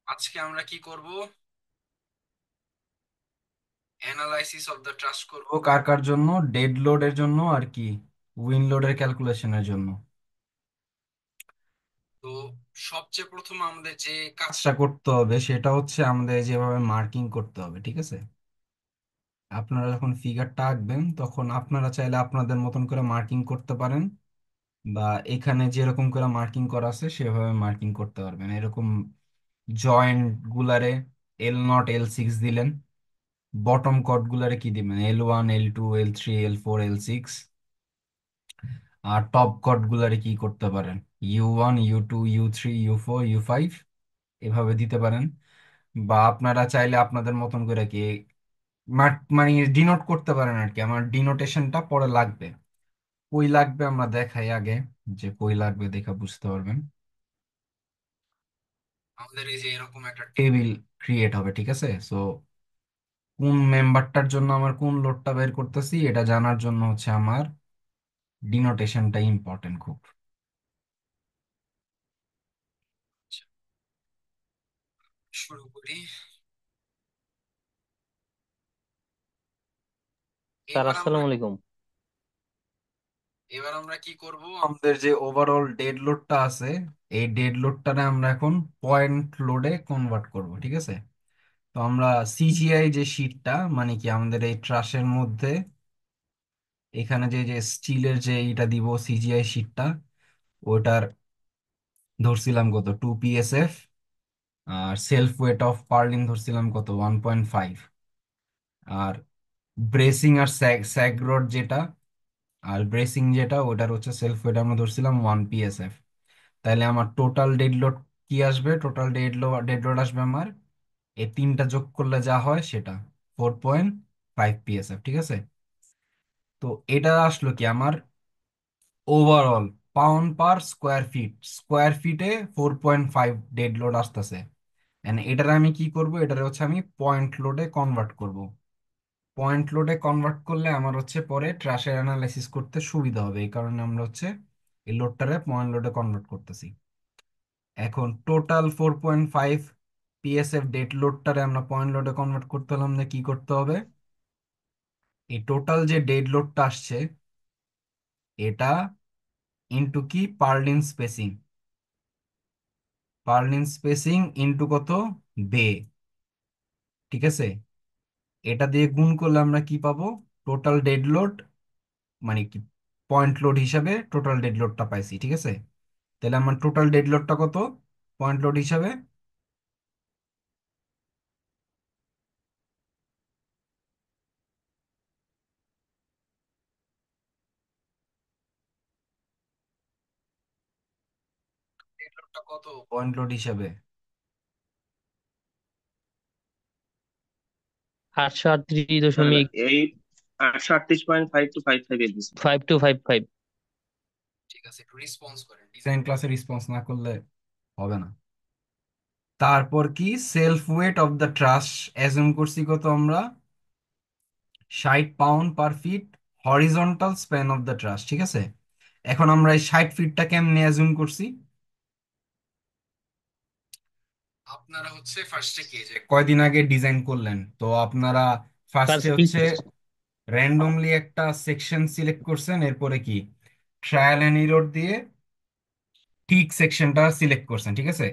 আজকে আমরা কি করব? অ্যানালাইসিস অফ দ্য ট্রাস্ট করব। কার কার জন্য? ডেড লোডের জন্য আর কি উইন লোডের ক্যালকুলেশনের জন্য। তো সবচেয়ে প্রথম আমাদের যে কাজটা করতে হবে সেটা হচ্ছে আমাদের যেভাবে মার্কিং করতে হবে, ঠিক আছে? আপনারা যখন ফিগারটা আঁকবেন তখন আপনারা চাইলে আপনাদের মতন করে মার্কিং করতে পারেন, বা এখানে যেরকম করে মার্কিং করা আছে সেভাবে মার্কিং করতে পারবেন। এরকম জয়েন্ট গুলারে L0 L6 দিলেন, বটম কর্ড গুলারে কি দিবেন? L1 L2 L3 L4 L6। আর টপ কর্ড গুলারে কি করতে পারেন? U1 U2 U3 U4 U5 এভাবে দিতে পারেন। বা আপনারা চাইলে আপনাদের মতন করে কি মানে ডিনোট করতে পারেন আর কি। আমার ডিনোটেশনটা পরে লাগবে। কই লাগবে আমরা দেখাই আগে, যে কই লাগবে দেখা বুঝতে পারবেন। আমাদের এই যে এরকম একটা টেবিল ক্রিয়েট হবে, ঠিক আছে? সো কোন মেম্বারটার জন্য আমার কোন লোডটা বের করতেছি এটা জানার জন্য হচ্ছে আমার ডিনোটেশনটা ইম্পর্টেন্ট খুব। আচ্ছা, শুরু করি। স্যার এবার আমরা আসসালামু আলাইকুম। এবার আমরা কি করব? আমাদের যে ওভারঅল ডেড লোডটা আছে, এই ডেড লোডটারে আমরা এখন পয়েন্ট লোডে কনভার্ট করব, ঠিক আছে? তো আমরা সিজিআই যে শিটটা, মানে কি আমাদের এই ট্রাশের মধ্যে এখানে যে যে স্টিলের যে এটা দিব সিজিআই শিটটা, ওটার ধরছিলাম কত 2 PSF। আর সেলফ ওয়েট অফ পার্লিন ধরছিলাম কত 1.5। আর ব্রেসিং আর স্যাগ রড যেটা, আর ব্রেসিং যেটা ওটার হচ্ছে সেলফ ওয়েট আমরা ধরছিলাম 1 PSF। তাহলে আমার টোটাল ডেড লোড কি আসবে? টোটাল ডেড লোড আসবে আমার এই তিনটা যোগ করলে যা হয় সেটা 4.5 PSF, ঠিক আছে? তো এটা আসলো কি আমার ওভারঅল পাউন্ড পার স্কোয়ার ফিটে 4.5 ডেড লোড আসতেছে। এটার আমি কি করব? এটার হচ্ছে আমি পয়েন্ট লোডে কনভার্ট করব। পয়েন্ট লোডে কনভার্ট করলে আমার হচ্ছে পরে ট্রাশের অ্যানালাইসিস করতে সুবিধা হবে, এই কারণে আমরা হচ্ছে এই লোডটারে পয়েন্ট লোডে কনভার্ট করতেছি। এখন টোটাল 4.5 PSF ডেড লোডটারে আমরা পয়েন্ট লোডে কনভার্ট করতে হলাম না, কি করতে হবে? এই টোটাল যে ডেড লোডটা আসছে এটা ইনটু কি পার্লিন স্পেসিং, ইনটু কত? বে, ঠিক আছে? এটা দিয়ে গুণ করলে আমরা কি পাবো? টোটাল ডেড লোড, মানে কি পয়েন্ট লোড হিসাবে টোটাল ডেড লোডটা পাইছি, ঠিক আছে? তাহলে আমার টোটাল ডেড লোডটা কত পয়েন্ট লোড হিসাবে? ডেড লোডটা কত পয়েন্ট লোড হিসাবে? 838.5 এই 838.5 টু 5 দিছি। টু 5 5। ঠিক আছে, একটু রেসপন্স করেন, ডিজাইন ক্লাসে রেসপন্স না করলে হবে না। তারপর কি self weight of the truss assume করছি কত আমরা? 60 pound per feet horizontal span of the truss, ঠিক আছে? এখন আমরা এই 60 ফিটটা কেমনে অ্যাজুম করছি? আপনারা হচ্ছে ফার্স্টে কি যে কয়দিন আগে ডিজাইন করলেন, তো আপনারা পার ফার্স্টে ফিট। হচ্ছে র্যান্ডমলি একটা সেকশন সিলেক্ট করছেন, এরপরে কি ট্রায়াল এন্ড এরর দিয়ে ঠিক সেকশনটা সিলেক্ট করছেন, ঠিক আছে?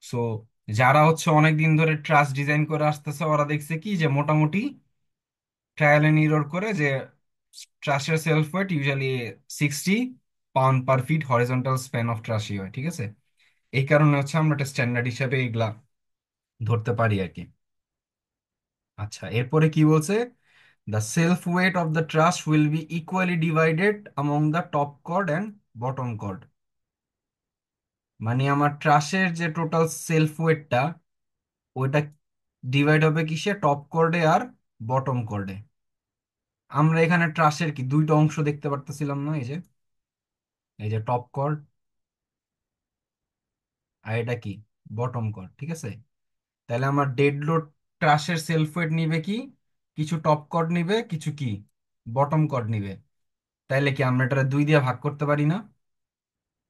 সো যারা হচ্ছে অনেক দিন ধরে ট্রাস ডিজাইন করে আসতেছে ওরা দেখছে কি যে মোটামুটি ট্রায়াল এন্ড এরর করে যে ট্রাসের self weight usually 60 pound per feet horizontal span of ট্রাসই হয়, ঠিক আছে? এই কারণে হচ্ছে আমরা একটা স্ট্যান্ডার্ড হিসাবে এগুলা ধরতে পারি আর কি। আচ্ছা, এরপরে কি বলছে? The self weight of the truss will be equally divided among the top chord and bottom chord. মানে আমার ট্রাসের যে টোটাল সেলফ ওয়েটটা ওইটা ডিভাইড হবে কিসে? টপ কর্ডে আর বটম কর্ডে। আমরা এখানে ট্রাসের কি দুইটা অংশ দেখতে পারতেছিলাম না? এই যে টপ কর্ড, আর এটা কি বটম কর্ড, ঠিক আছে? তাহলে আমার ডেড লোড ট্রাসের সেলফ ওয়েট নিবে কি কিছু টপ কর্ড নিবে, কিছু কি বটম কর্ড নিবে। তাইলে কি আমরা এটা দুই দিয়ে ভাগ করতে পারি না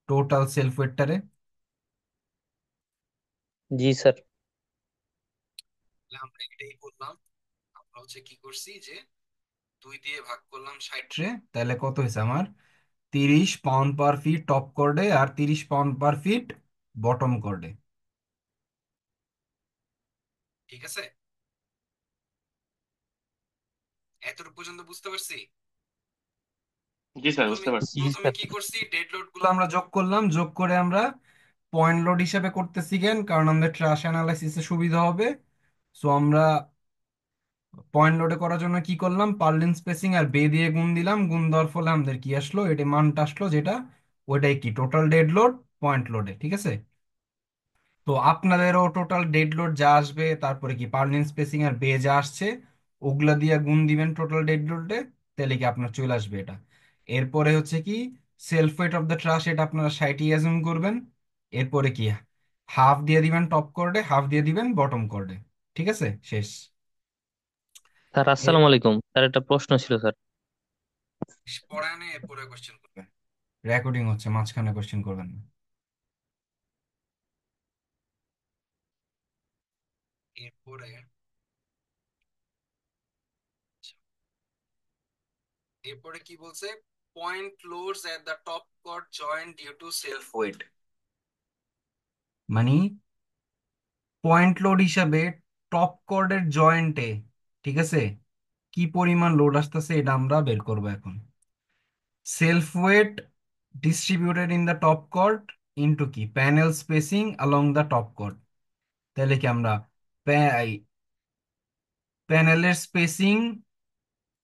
টোটাল সেলফ ওয়েটটারে? জি স্যার। তাহলে আমরা এটাই করলাম। আমরা হচ্ছে কি করছি যে 2 দিয়ে ভাগ করলাম 60 রে, তাহলে কত হয়েছে আমার? 30 পাউন্ড পার ফিট টপ কর্ডে আর 30 পাউন্ড পার ফিট বটম কর্ডে। ঠিক আছে, এতটুকু পর্যন্ত বুঝতে পারছি। জি স্যার, প্রথমে বুঝতে পারছি। জি প্রথমে স্যার। কি করছি, ডেড লোড গুলো আমরা যোগ করলাম, যোগ করে আমরা পয়েন্ট লোড হিসেবে করতেছি কেন, কারণ আমাদের ট্রাশ অ্যানালাইসিসে সুবিধা হবে। সো আমরা পয়েন্ট লোডে করার জন্য কি করলাম, পার্লিন স্পেসিং আর বে দিয়ে গুণ দিলাম, গুণ দেওয়ার ফলে আমাদের কি আসলো, এটা মানটা আসলো যেটা, ওইটাই কি টোটাল ডেড লোড পয়েন্ট লোডে। ঠিক আছে, তো আপনাদেরও টোটাল ডেড লোড যা আসবে, তারপরে কি পার্লিন স্পেসিং আর বে যা আসছে, ওগুলা দিয়ে গুণ দিবেন টোটাল ডেড লোডে, তাহলে কি আপনার চলে আসবে এটা। এরপরে হচ্ছে কি self weight of the trash, এটা আপনারা 60 অ্যাজুম করবেন। এরপরে কি হাফ দিয়ে দিবেন টপ কর্ডে, হাফ দিয়ে দিবেন বটম কর্ডে। ঠিক আছে, শেষ। স্যার এর আসসালামু আলাইকুম, স্যার একটা প্রশ্ন ছিল স্যার। পড়ায় এরপরে কোশ্চেন করবেন, রেকর্ডিং হচ্ছে, মাঝখানে কোশ্চেন করবেন না। এরপরে এরপরে কি বলছে, point loads at the top chord joint due to self weight. মানে পয়েন্ট লোড হিসাবে টপ কর্ডের জয়েন্টে, ঠিক আছে, কি পরিমাণ লোড আসতেছে এটা আমরা বের করব এখন। Self weight distributed in the top chord into কি panel spacing along the top chord. তাহলে কি আমরা প্যানেলের স্পেসিং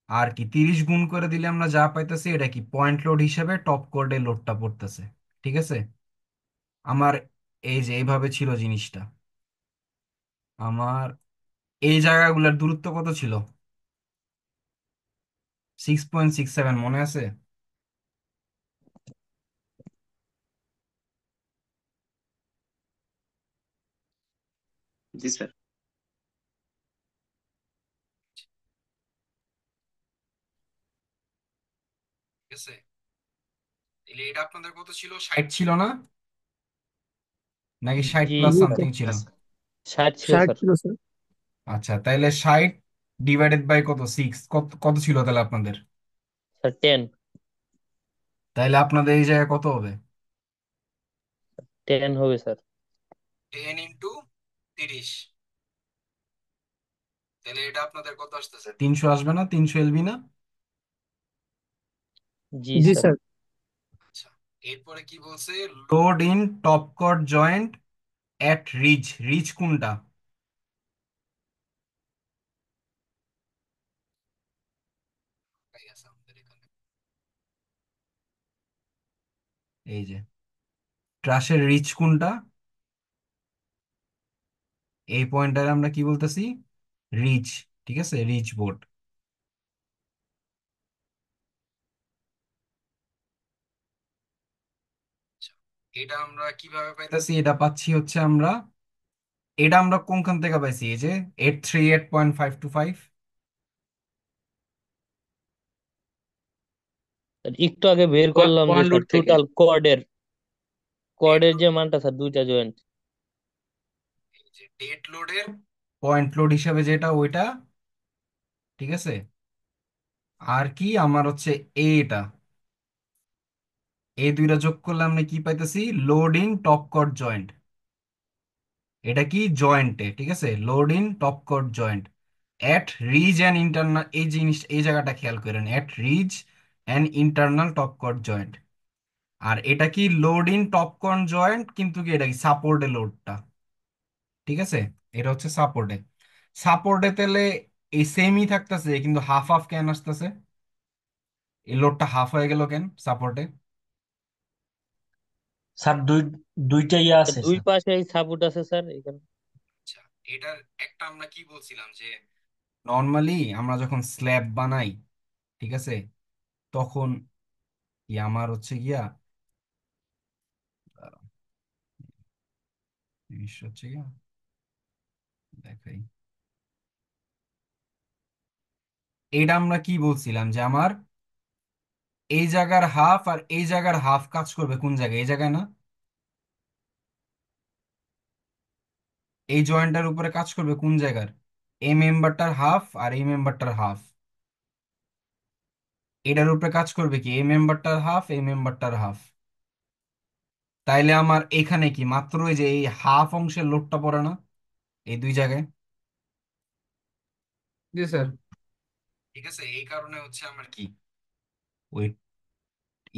আর কি 30 গুণ করে দিলে আমরা যা পাইতেছি, এটা কি পয়েন্ট লোড হিসেবে টপ কোডে লোডটা পড়তেছে। ঠিক আছে, আমার এই যে এইভাবে ছিল জিনিসটা। আমার এই জায়গাগুলোর দূরত্ব কত ছিল? 6.67, মনে আছে? জি স্যার। ঠিক আছে, তাহলে এটা আপনাদের কত ছিল, 60 ছিল না, নাকি 60 জি প্লাস জি স্যার, স্যার। সামথিং ছিল? 60 ছিল 60 স্যার। ছিল স্যার। আচ্ছা, তাহলে 60 ডিভাইডেড বাই কত, 6, কত কত ছিল তাহলে আপনাদের? স্যার 10। তাইলে আপনাদের এই জায়গায় কত হবে? 10 হবে স্যার। 10 ইন্টু 30, তাহলে এটা আপনাদের কত আসতেছে, 300 আসবে না? 300 এলবি না? জি জি স্যার। স্যার। আচ্ছা, এরপরে কি বলছে, load in top chord joint at ridge. Ridge কোনটা? এই আছে আমাদের এখানে, এই যে ট্রাসের রিচ কোনটা, এই পয়েন্টারে আমরা কি বলতেছি, রিচ। ঠিক আছে, রিচ বোর্ড। এটা আমরা কিভাবে পাইতেছি, এটা পাচ্ছি হচ্ছে আমরা, এটা আমরা কোনখান থেকে পাইছি, এই যে 838.525। স্যার, একটু আগে বের করলাম যে পয়েন্ট স্যার লোড থেকে। টোটাল কোয়ার্ডের ডেড কোয়ার্ডের লোড, যে মানটা স্যার, দুইটা জয়েন্ট। এই যে ডেড লোডের পয়েন্ট লোড হিসাবে যেটা ওইটা। ঠিক আছে, আর কি আমার হচ্ছে এটা, এই দুইটা যোগ করলে আমরা কি পাইতেছি, লোড ইন টপ কট জয়েন্ট। এটা কি জয়েন্টে, ঠিক আছে, লোড ইন টপ কট joint at ridge and internal, এই জিনিস এই জায়গাটা খেয়াল করেন, at ridge and internal top কট জয়েন্ট। আর এটা কি লোড ইন টপ কট জয়েন্ট, কিন্তু কি এটা কি সাপোর্টে লোডটা। ঠিক আছে, এটা হচ্ছে সাপোর্টে। সাপোর্টে তাহলে এই সেমই থাকতেছে, কিন্তু হাফ হাফ কেন আসতেছে, এই লোডটা হাফ হয়ে গেল কেন সাপোর্টে? স্যার দুইটা ইয়ে স্যার, আছে দুই স্যার। পাশে সাপোর্ট আছে স্যার এখানে। আচ্ছা, এটার একটা আমরা কি বলছিলাম যে নর্মালি আমরা যখন স্ল্যাব বানাই, ঠিক আছে, তখন কি আমার হচ্ছে গিয়া দাঁড়াও, জিনিসটা হচ্ছে গিয়া দেখাই, এটা আমরা কি বলছিলাম যে আমার এই জায়গার হাফ আর এই জায়গার হাফ কাজ করবে কোন জায়গায়, এই জায়গায় না, এই জয়েন্টটার উপরে কাজ করবে কোন জায়গার, এই মেম্বারটার হাফ আর এই মেম্বারটার হাফ, এটার উপরে কাজ করবে কি এই মেম্বারটার হাফ এই মেম্বারটার হাফ। তাইলে আমার এখানে কি মাত্র এই যে এই হাফ অংশের লোডটা পড়ে না এই দুই জায়গায়? জি স্যার। ঠিক আছে, এই কারণে হচ্ছে আমার কি ওই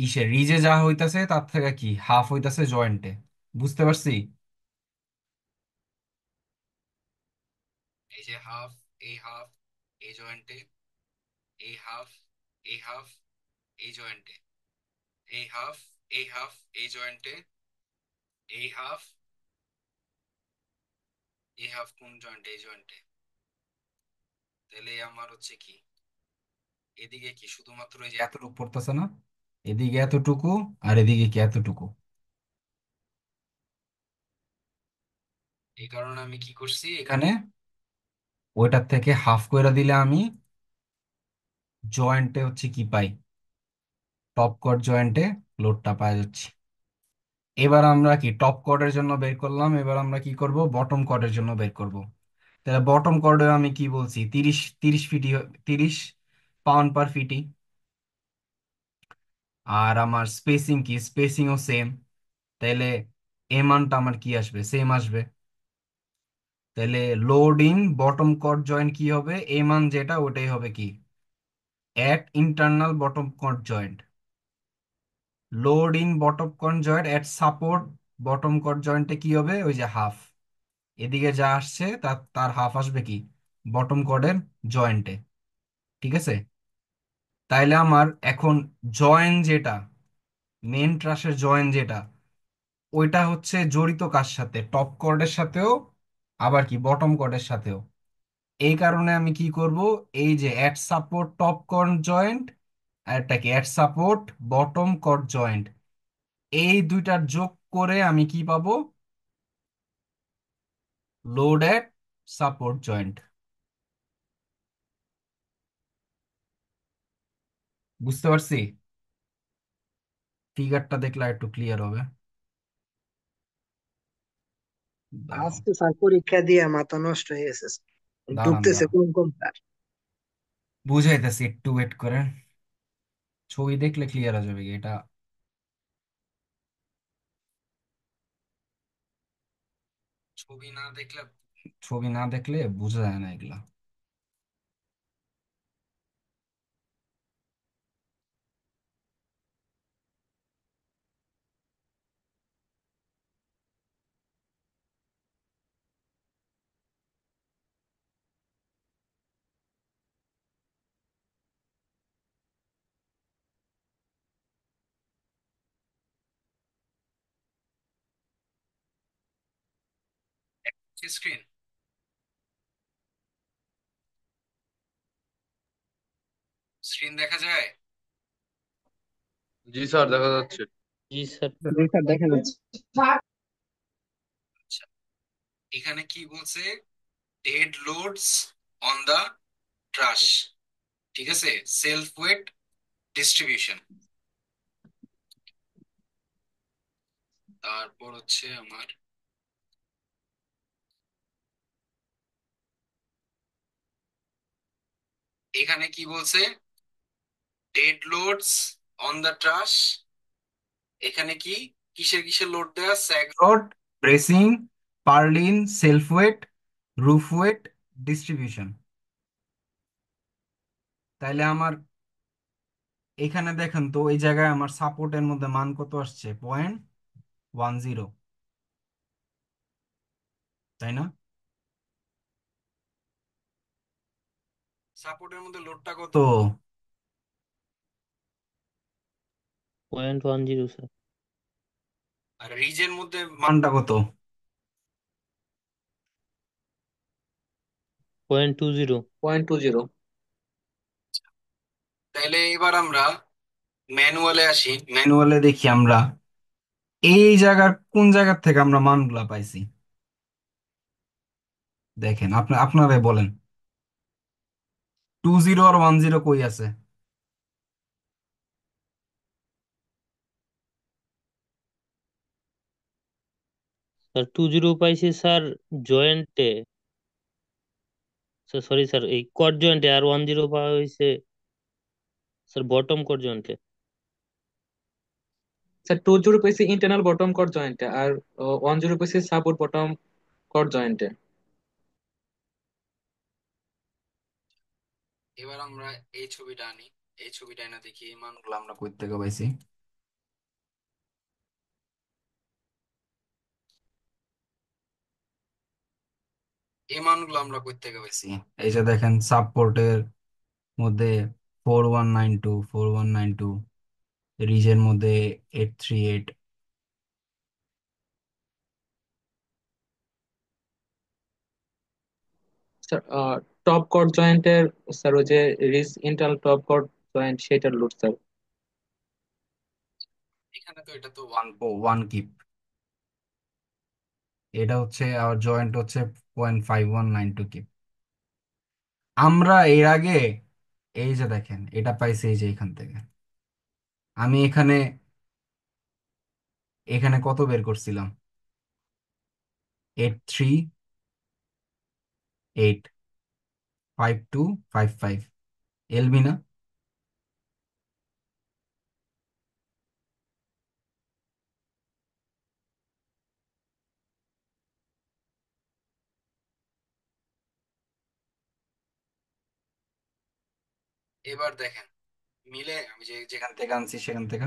ইসে রিজে যা হইতাছে তার থেকে কি হাফ হইতাছে জয়েন্টে। বুঝতে পারছি? এই যে হাফ, এই হাফ এই জয়েন্টে, এই হাফ, এই হাফ এই জয়েন্টে, এই হাফ, এই হাফ এই জয়েন্টে, এই হাফ, এই হাফ কোন জয়েন্টে? এই জয়েন্টে। তাহলে আমার হচ্ছে কি এদিকে কি শুধুমাত্র এই যে এতটুকু পড়তেছে না, এদিকে এতটুকু আর এদিকে কি এতটুকু। এই কারণে আমি কি করছি এখানে ওইটার থেকে হাফ কইরা দিলে আমি জয়েন্টে হচ্ছে কি পাই, টপ কট জয়েন্টে লোডটা পাই যাচ্ছি। এবার আমরা কি টপ কর্ডের জন্য বের করলাম, এবার আমরা কি করব বটম কর্ডের জন্য বের করব। তাহলে বটম কর্ডে আমি কি বলছি 30 30 ফিটি, 30 পাউন্ড পার ফিটি। আর আমার স্পেসিং কি স্পেসিংও সেম, তাহলে এ মানটা আমার কি আসবে সেম আসবে। তাহলে load in bottom chord joint কি হবে, এ মান যেটা ওটাই হবে কি at internal bottom chord joint. Load in bottom chord joint at support bottom chord জয়েন্টে কি হবে ওই যে হাফ, এদিকে যা আসছে তার তার হাফ আসবে কি বটম কর্ডের জয়েন্টে। ঠিক আছে, তাইলে আমার এখন জয়েন্ট যেটা মেন ট্রাসের জয়েন্ট যেটা ওইটা হচ্ছে জড়িত কার সাথে টপ কর্ডের সাথেও আবার কি বটম কর্ডের সাথেও। এই কারণে আমি কি করব এই যে at support top chord joint আর একটা কি at support bottom chord joint, এই দুইটার যোগ করে আমি কি পাবো লোড অ্যাট সাপোর্ট জয়েন্ট। বুঝতে পারছি? ফিগারটা দেখলে একটু ক্লিয়ার হবে। দাঁড়াও, আজকে স্যার পরীক্ষা দিয়ে মাথা নষ্ট হয়ে গেছে স্যার। দাঁড়ান ঢুকতেছে দাঁড়ান কোন কোন স্যার। বুঝাইতেছি একটু ওয়েট করেন। ছবি দেখলে ক্লিয়ার হয়ে যাবে কি এটা। ছবি না দেখলে, ছবি না দেখলে বোঝা যায় না এগুলা। স্ক্রিন, স্ক্রিন দেখা যায়? জি স্যার, দেখা যাচ্ছে। জি স্যার। জি স্যার দেখা যাচ্ছে। আচ্ছা, এখানে কি বলছে ডেড লোডস অন দা ট্রাস। ঠিক আছে, সেলফ ওয়েট ডিস্ট্রিবিউশন। তারপর হচ্ছে আমার এখানে কি বলছে dead loads on the truss. এখানে কি কিসের কিসের লোড দেওয়া sag rod, bracing, purlin, self weight, roof weight distribution. তাইলে আমার এখানে দেখেন তো এই জায়গায় আমার সাপোর্টের মধ্যে মান কত আসছে 0.10, তাই না? সাপোর্টের মধ্যে লোডটা কত? 0.10 স্যার। আর রিজের মধ্যে মানটা কত? 0.20। 0.20। তাইলে এবার আমরা ম্যানুয়ালে আসি, ম্যানুয়ালে দেখি আমরা এই জায়গার কোন জায়গার থেকে আমরা মানগুলা পাইছি। দেখেন আপনারাই বলেন 20 আর 10 কই আছে? স্যার 20 পাইছি স্যার জয়েন্টে, স্যার সরি স্যার, এই কট জয়েন্টে আর 10 পাওয়া হয়েছে স্যার বটম কট জয়েন্টে। স্যার 20 পেয়েছি ইন্টারনাল বটম কট জয়েন্টে, আর 10 পেয়েছি সাপোর্ট বটম কট জয়েন্টে। এবার আমরা এই ছবিটা আনি, এই ছবিটা এনে দেখি এই মানগুলো আমরা কই থেকে পাইছি। এই মানগুলো আমরা কই থেকে পাইছি, এই যে দেখেন সাপোর্টের মধ্যে 4192, 4192, রিজের মধ্যে 838। স্যার টপ কট জয়েন্টের, স্যার ওই যে রিস ইন্টারনাল টপ কট জয়েন্ট সেটার লোড স্যার। এখানে তো এটা তো ওয়ান ওয়ান কিপ, এটা হচ্ছে আর জয়েন্ট হচ্ছে 0.5192 কিপ। আমরা এর আগে এই যে দেখেন এটা পাইছি এই যে এখান থেকে। আমি এখানে এখানে কত বের করছিলাম, 83855255 এলবি না? এবার দেখেন মিলে আমি যে যেখান থেকে আনছি সেখান থেকে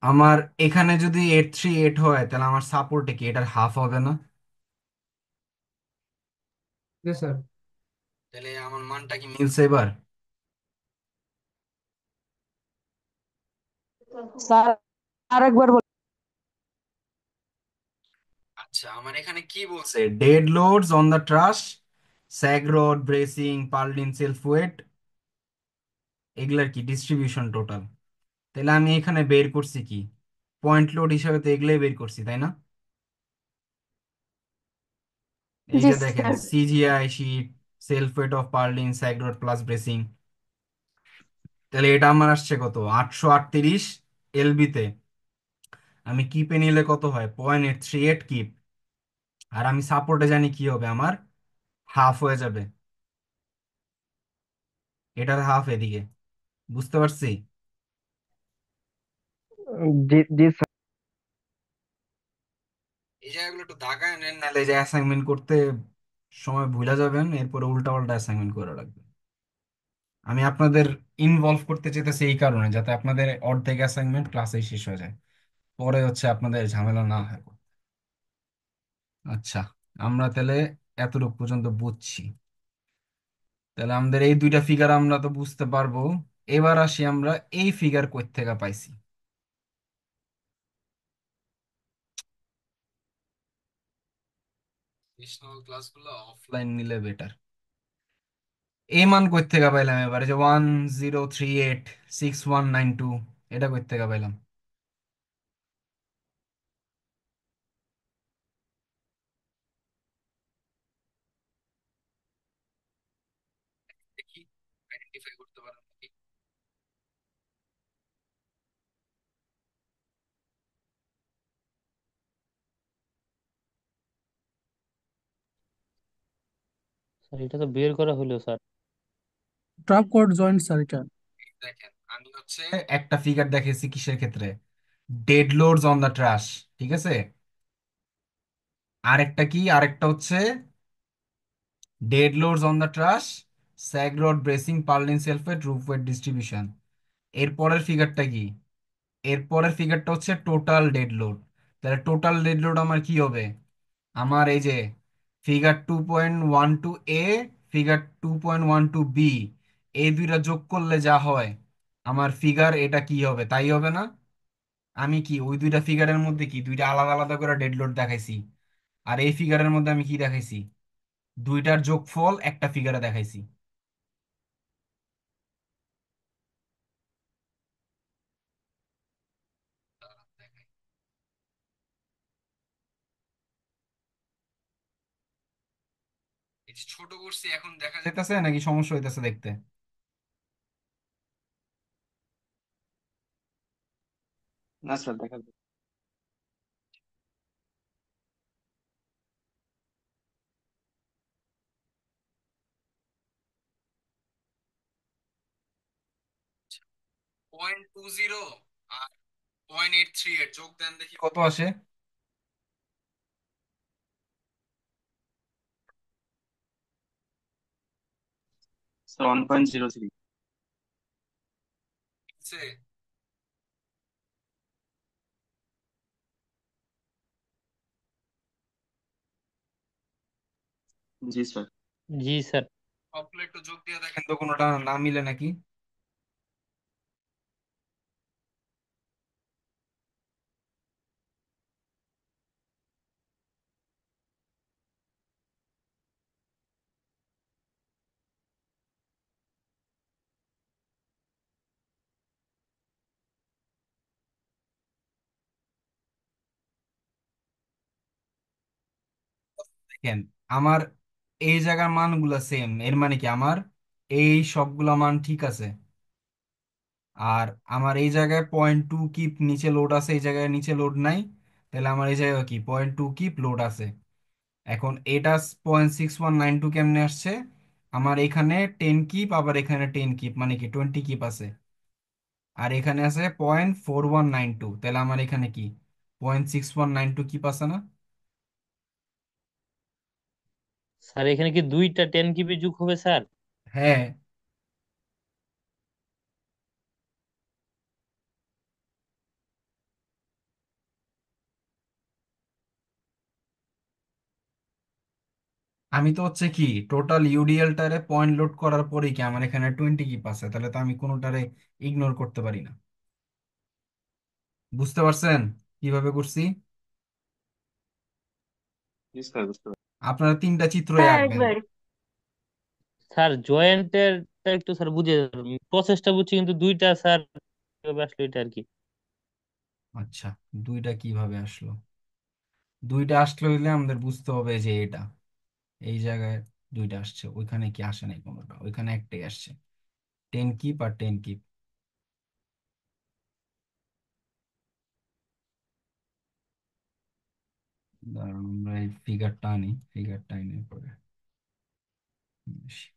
আমার এখানে যদি 838 হয় তাহলে আমার সাপোর্টে কি এটার হাফ হবে না? জি স্যার। তাহলে আমার মানটা কি মিলছে এবার? স্যার আরেকবার আচ্ছা আমার এখানে কি বলছে, dead loads on the truss, sag rod, bracing, purlin, self weight, এগুলার কি ডিস্ট্রিবিউশন টোটাল। তাহলে আমি এখানে বের করছি কি পয়েন্ট লোড হিসাবে, তো এগুলাই বের করছি তাই না? এই জি যে দেখেন sir. CGI sheet, self weight of purlin, sag rod plus bracing, তাহলে এটা আমার আসছে কত, 838 এলবিতে। আমি কিপে নিলে কত হয়, 0.838 কিপ। আর আমি সাপোর্টে জানি কি হবে আমার, হাফ হয়ে যাবে, এটার হাফ এদিকে। বুঝতে পারছি? জি জি স্যার। এই জায়গাগুলো একটু দাগায় নেন, নাহলে এই যে অ্যাসাইনমেন্ট করতে সময় ভুলে যাবেন, এরপরে উল্টা পাল্টা অ্যাসাইনমেন্ট করে রাখবেন। আমি আপনাদের ইনভলভ করতে চাইতেছি এই কারণে, যাতে আপনাদের অর্ধেক অ্যাসাইনমেন্ট ক্লাসেই শেষ হয়ে যায়, পরে হচ্ছে আপনাদের ঝামেলা না হয়। আচ্ছা, আমরা তাহলে এতটুকু পর্যন্ত বুঝছি। তাহলে আমাদের এই দুইটা ফিগার আমরা তো বুঝতে পারবো। এবার আসি আমরা এই ফিগার কই থেকে পাইছি। এডিশনাল ক্লাসগুলো অফলাইন নিলে বেটার। এই মান কই থেকে পাইলাম এবারে, যে 10386192, এটা কই থেকে পাইলাম? দেখি আইডেন্টিফাই করতে পারেন নাকি। স্যার এটা তো বের করা হলো স্যার। টপ কোড জয়েন্ট স্যার এটা। দেখেন আমি হচ্ছে একটা ফিগার দেখেছি কিসের ক্ষেত্রে, dead loads on the truss, ঠিক আছে। আরেকটা কি, আরেকটা হচ্ছে dead loads on the truss, sag rod, bracing, purlin, self weight, roof weight distribution. এরপরের ফিগারটা কি, এরপরের ফিগারটা হচ্ছে টোটাল ডেড লোড। তাহলে টোটাল ডেড লোড আমার কি হবে, আমার এই যে ফিগার 2.12 এ, ফিগার 2.12 বি, এই দুইটা যোগ করলে যা হয় আমার ফিগার, এটা কি হবে তাই হবে না? আমি কি ওই দুইটা ফিগারের মধ্যে কি দুইটা আলাদা আলাদা করে ডেড লোড দেখাইছি, আর এই ফিগারের মধ্যে আমি কি দেখাইছি, দুইটার যোগফল একটা ফিগারে দেখাইছি। এই যে ছোট করছি এখন দেখা যাইতেছে নাকি সমস্যা হইতেছে দেখতে? না স্যার, দেখা যাবে। 0.20 আর 0.83 এর যোগ দেন দেখি কত আসে। স্যার 1.03। বুঝছে? জি স্যার। জি স্যার। সবগুলো একটু যোগ দিয়ে দেখেন তো কোনোটা না মিলে নাকি। দেখেন আমার এই জায়গার মানগুলা সেম, এর মানে কি আমার এই সবগুলা মান ঠিক আছে। আর আমার এই জায়গায় 0.2 কিপ নিচে লোড আছে, এই জায়গায় নিচে লোড নাই, তাহলে আমার এই জায়গায় কি 0.2 কিপ লোড আছে। এখন এটা 0.6192 কেমনে আসছে? আমার এখানে 10 কিপ, আবার এখানে 10 কিপ, মানে কি 20 কিপ আছে। আর এখানে আছে 0.4192, তাহলে আমার এখানে কি 0.6192 কিপ আছে না? স্যার এখানে কি দুইটা 10 KB যুগ হবে স্যার? হ্যাঁ। আমি তো হচ্ছে কি টোটাল ইউডিএলটারে পয়েন্ট লোড করার পরেই কি আমার এখানে 20 কিপ আছে, তাহলে তো আমি কোনোটারে ইগনোর করতে পারি না। বুঝতে পারছেন কিভাবে করছি? জি স্যার, বুঝতে পারছি। আপনারা তিনটা চিত্রই হ্যাঁ আঁকবেন। একবার স্যার জয়েন্টের একটু স্যার বুঝে, প্রসেসটা বুঝছি কিন্তু দুইটা স্যার কিভাবে আসলো এটা আর কি। আচ্ছা, দুইটা কিভাবে আসলো? দুইটা আসলে হইলে আমাদের বুঝতে হবে যে এটা এই জায়গায় দুইটা আসছে, ওইখানে কি আসে নাই কোনোটা, ওইখানে একটাই আসছে। 10 কিপ আর 10 কিপ। দাঁড়ান আমরা এই ফিগারটা আনি, ফিগারটা এনে পরে আসি।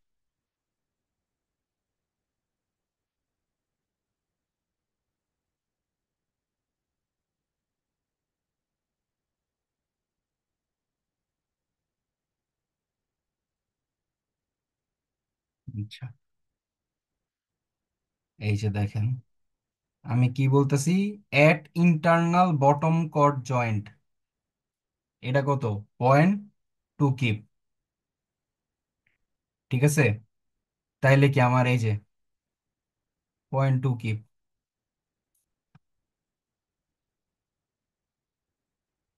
আচ্ছা, এই যে দেখেন আমি কি বলতেছি, এট ইন্টারনাল বটম কর্ড জয়েন্ট, এটা কত? 0.2 কিপ। ঠিক আছে, তাইলে কি আমার এই যে 0.2 কিপ,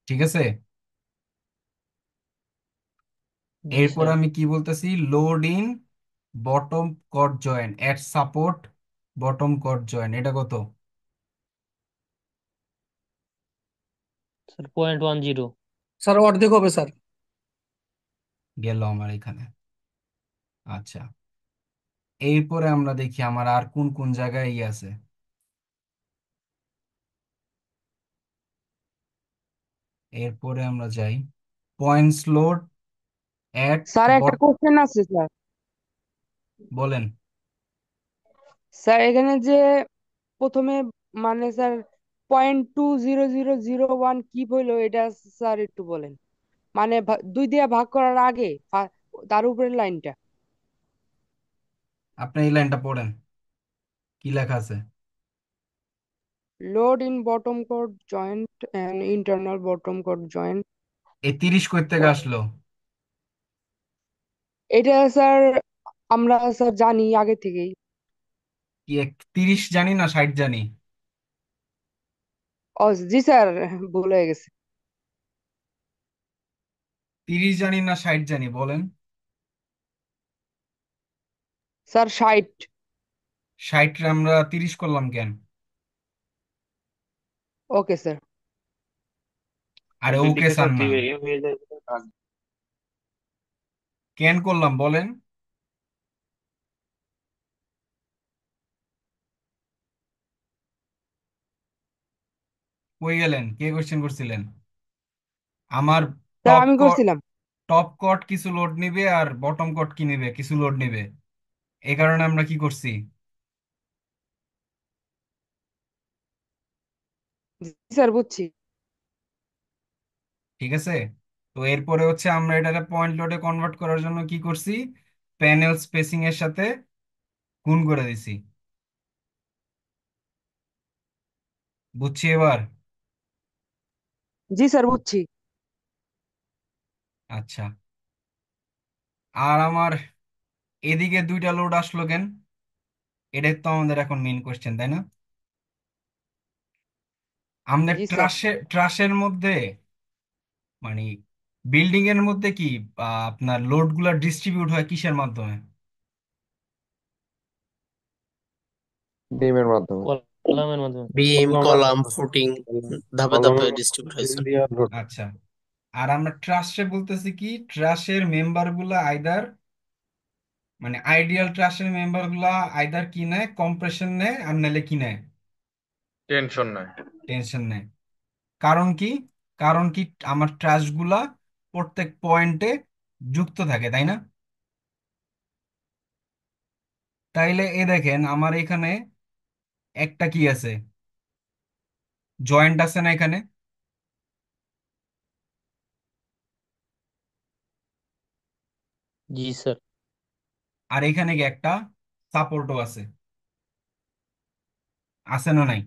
ঠিক আছে। জি এরপর স্যার। আমি কি বলতেছি, load in bottom caught joint at support bottom caught joint, এটা কত? স্যার 0.10। স্যার অর্ধেক হবে স্যার। গেল আমার এখানে। আচ্ছা, এরপরে আমরা দেখি আমার আর কোন কোন জায়গায় ই আছে। এরপরে আমরা যাই পয়েন্টস লোড এট স্যার একটা বট। কোশ্চেন আছে স্যার। বলেন। স্যার এখানে যে প্রথমে মানে স্যার 0.200001 কি হইলো এটা স্যার একটু বলেন, মানে দুই দিয়ে ভাগ করার আগে তার উপরের লাইনটা। আপনি এই লাইনটা পড়েন, কি লেখা আছে? Load in bottom code joint and internal bottom code joint. এই 30 কই থেকে আসলো? এটা স্যার আমরা স্যার জানি আগে থেকেই। কি 30 জানি না 60 জানি? ও জি স্যার, ভুল হয়ে গেছে। 30 জানি না 60 জানি বলেন? স্যার 60। 60 রে আমরা 30 করলাম কেন? Okay sir. আরে এদের ওকে দিকে স্যার স্যার না, দিয়ে এ হয়ে যায়। কেন করলাম বলেন? কই গেলেন, কে কোশ্চেন করছিলেন? আমার স্যার টপ আমি কট, করছিলাম। টপ কট কিছু লোড নিবে আর বটম কট কি নিবে, কিছু লোড নিবে। এই কারণে আমরা কি করছি, জি স্যার বুঝছি। ঠিক আছে। তো এরপরে হচ্ছে আমরা এটাকে পয়েন্ট লোডে কনভার্ট করার জন্য কি করছি, প্যানেল স্পেসিং এর সাথে গুণ করে দিছি। বুঝছি এবার? জি স্যার বুঝছি। আচ্ছা। আর আমার এদিকে দুইটা লোড আসলো কেন? এটাই তো আমাদের এখন মেইন কোশ্চেন, তাই না? আমাদের জি স্যার। ট্রাসের মধ্যে মানে বিল্ডিং এর মধ্যে কি আপনার লোড গুলা ডিস্ট্রিবিউট হয় কিসের মাধ্যমে? ডিমের মাধ্যমে। কলামের মাধ্যমে। বিম, কলাম আর কলাম, ফুটিং ধাপে ধাপে কলামের ডিস্ট্রিবিউট মাধ্যমে হয় বিম স্যার। দিয়ে লোড। আচ্ছা। আর আমরা ট্রাস্টে বলতেছি কি, ট্রাস্টের মেম্বার গুলা আইদার মানে আইডিয়াল ট্রাস্টের মেম্বার গুলা আইদার কি নেয়, কম্প্রেশন নেয়, আর নাহলে কি নেয়, টেনশন নাই। টেনশন নেয়। কারণ কি? কারণ কি, আমার ট্রাস্ট গুলা প্রত্যেক পয়েন্টে যুক্ত থাকে, তাই না? তাইলে এ দেখেন আমার এখানে একটা কি আছে, জয়েন্ট আছে না এখানে? জি স্যার। আর এখানে কি একটা সাপোর্টও আছে, আছে না নাই?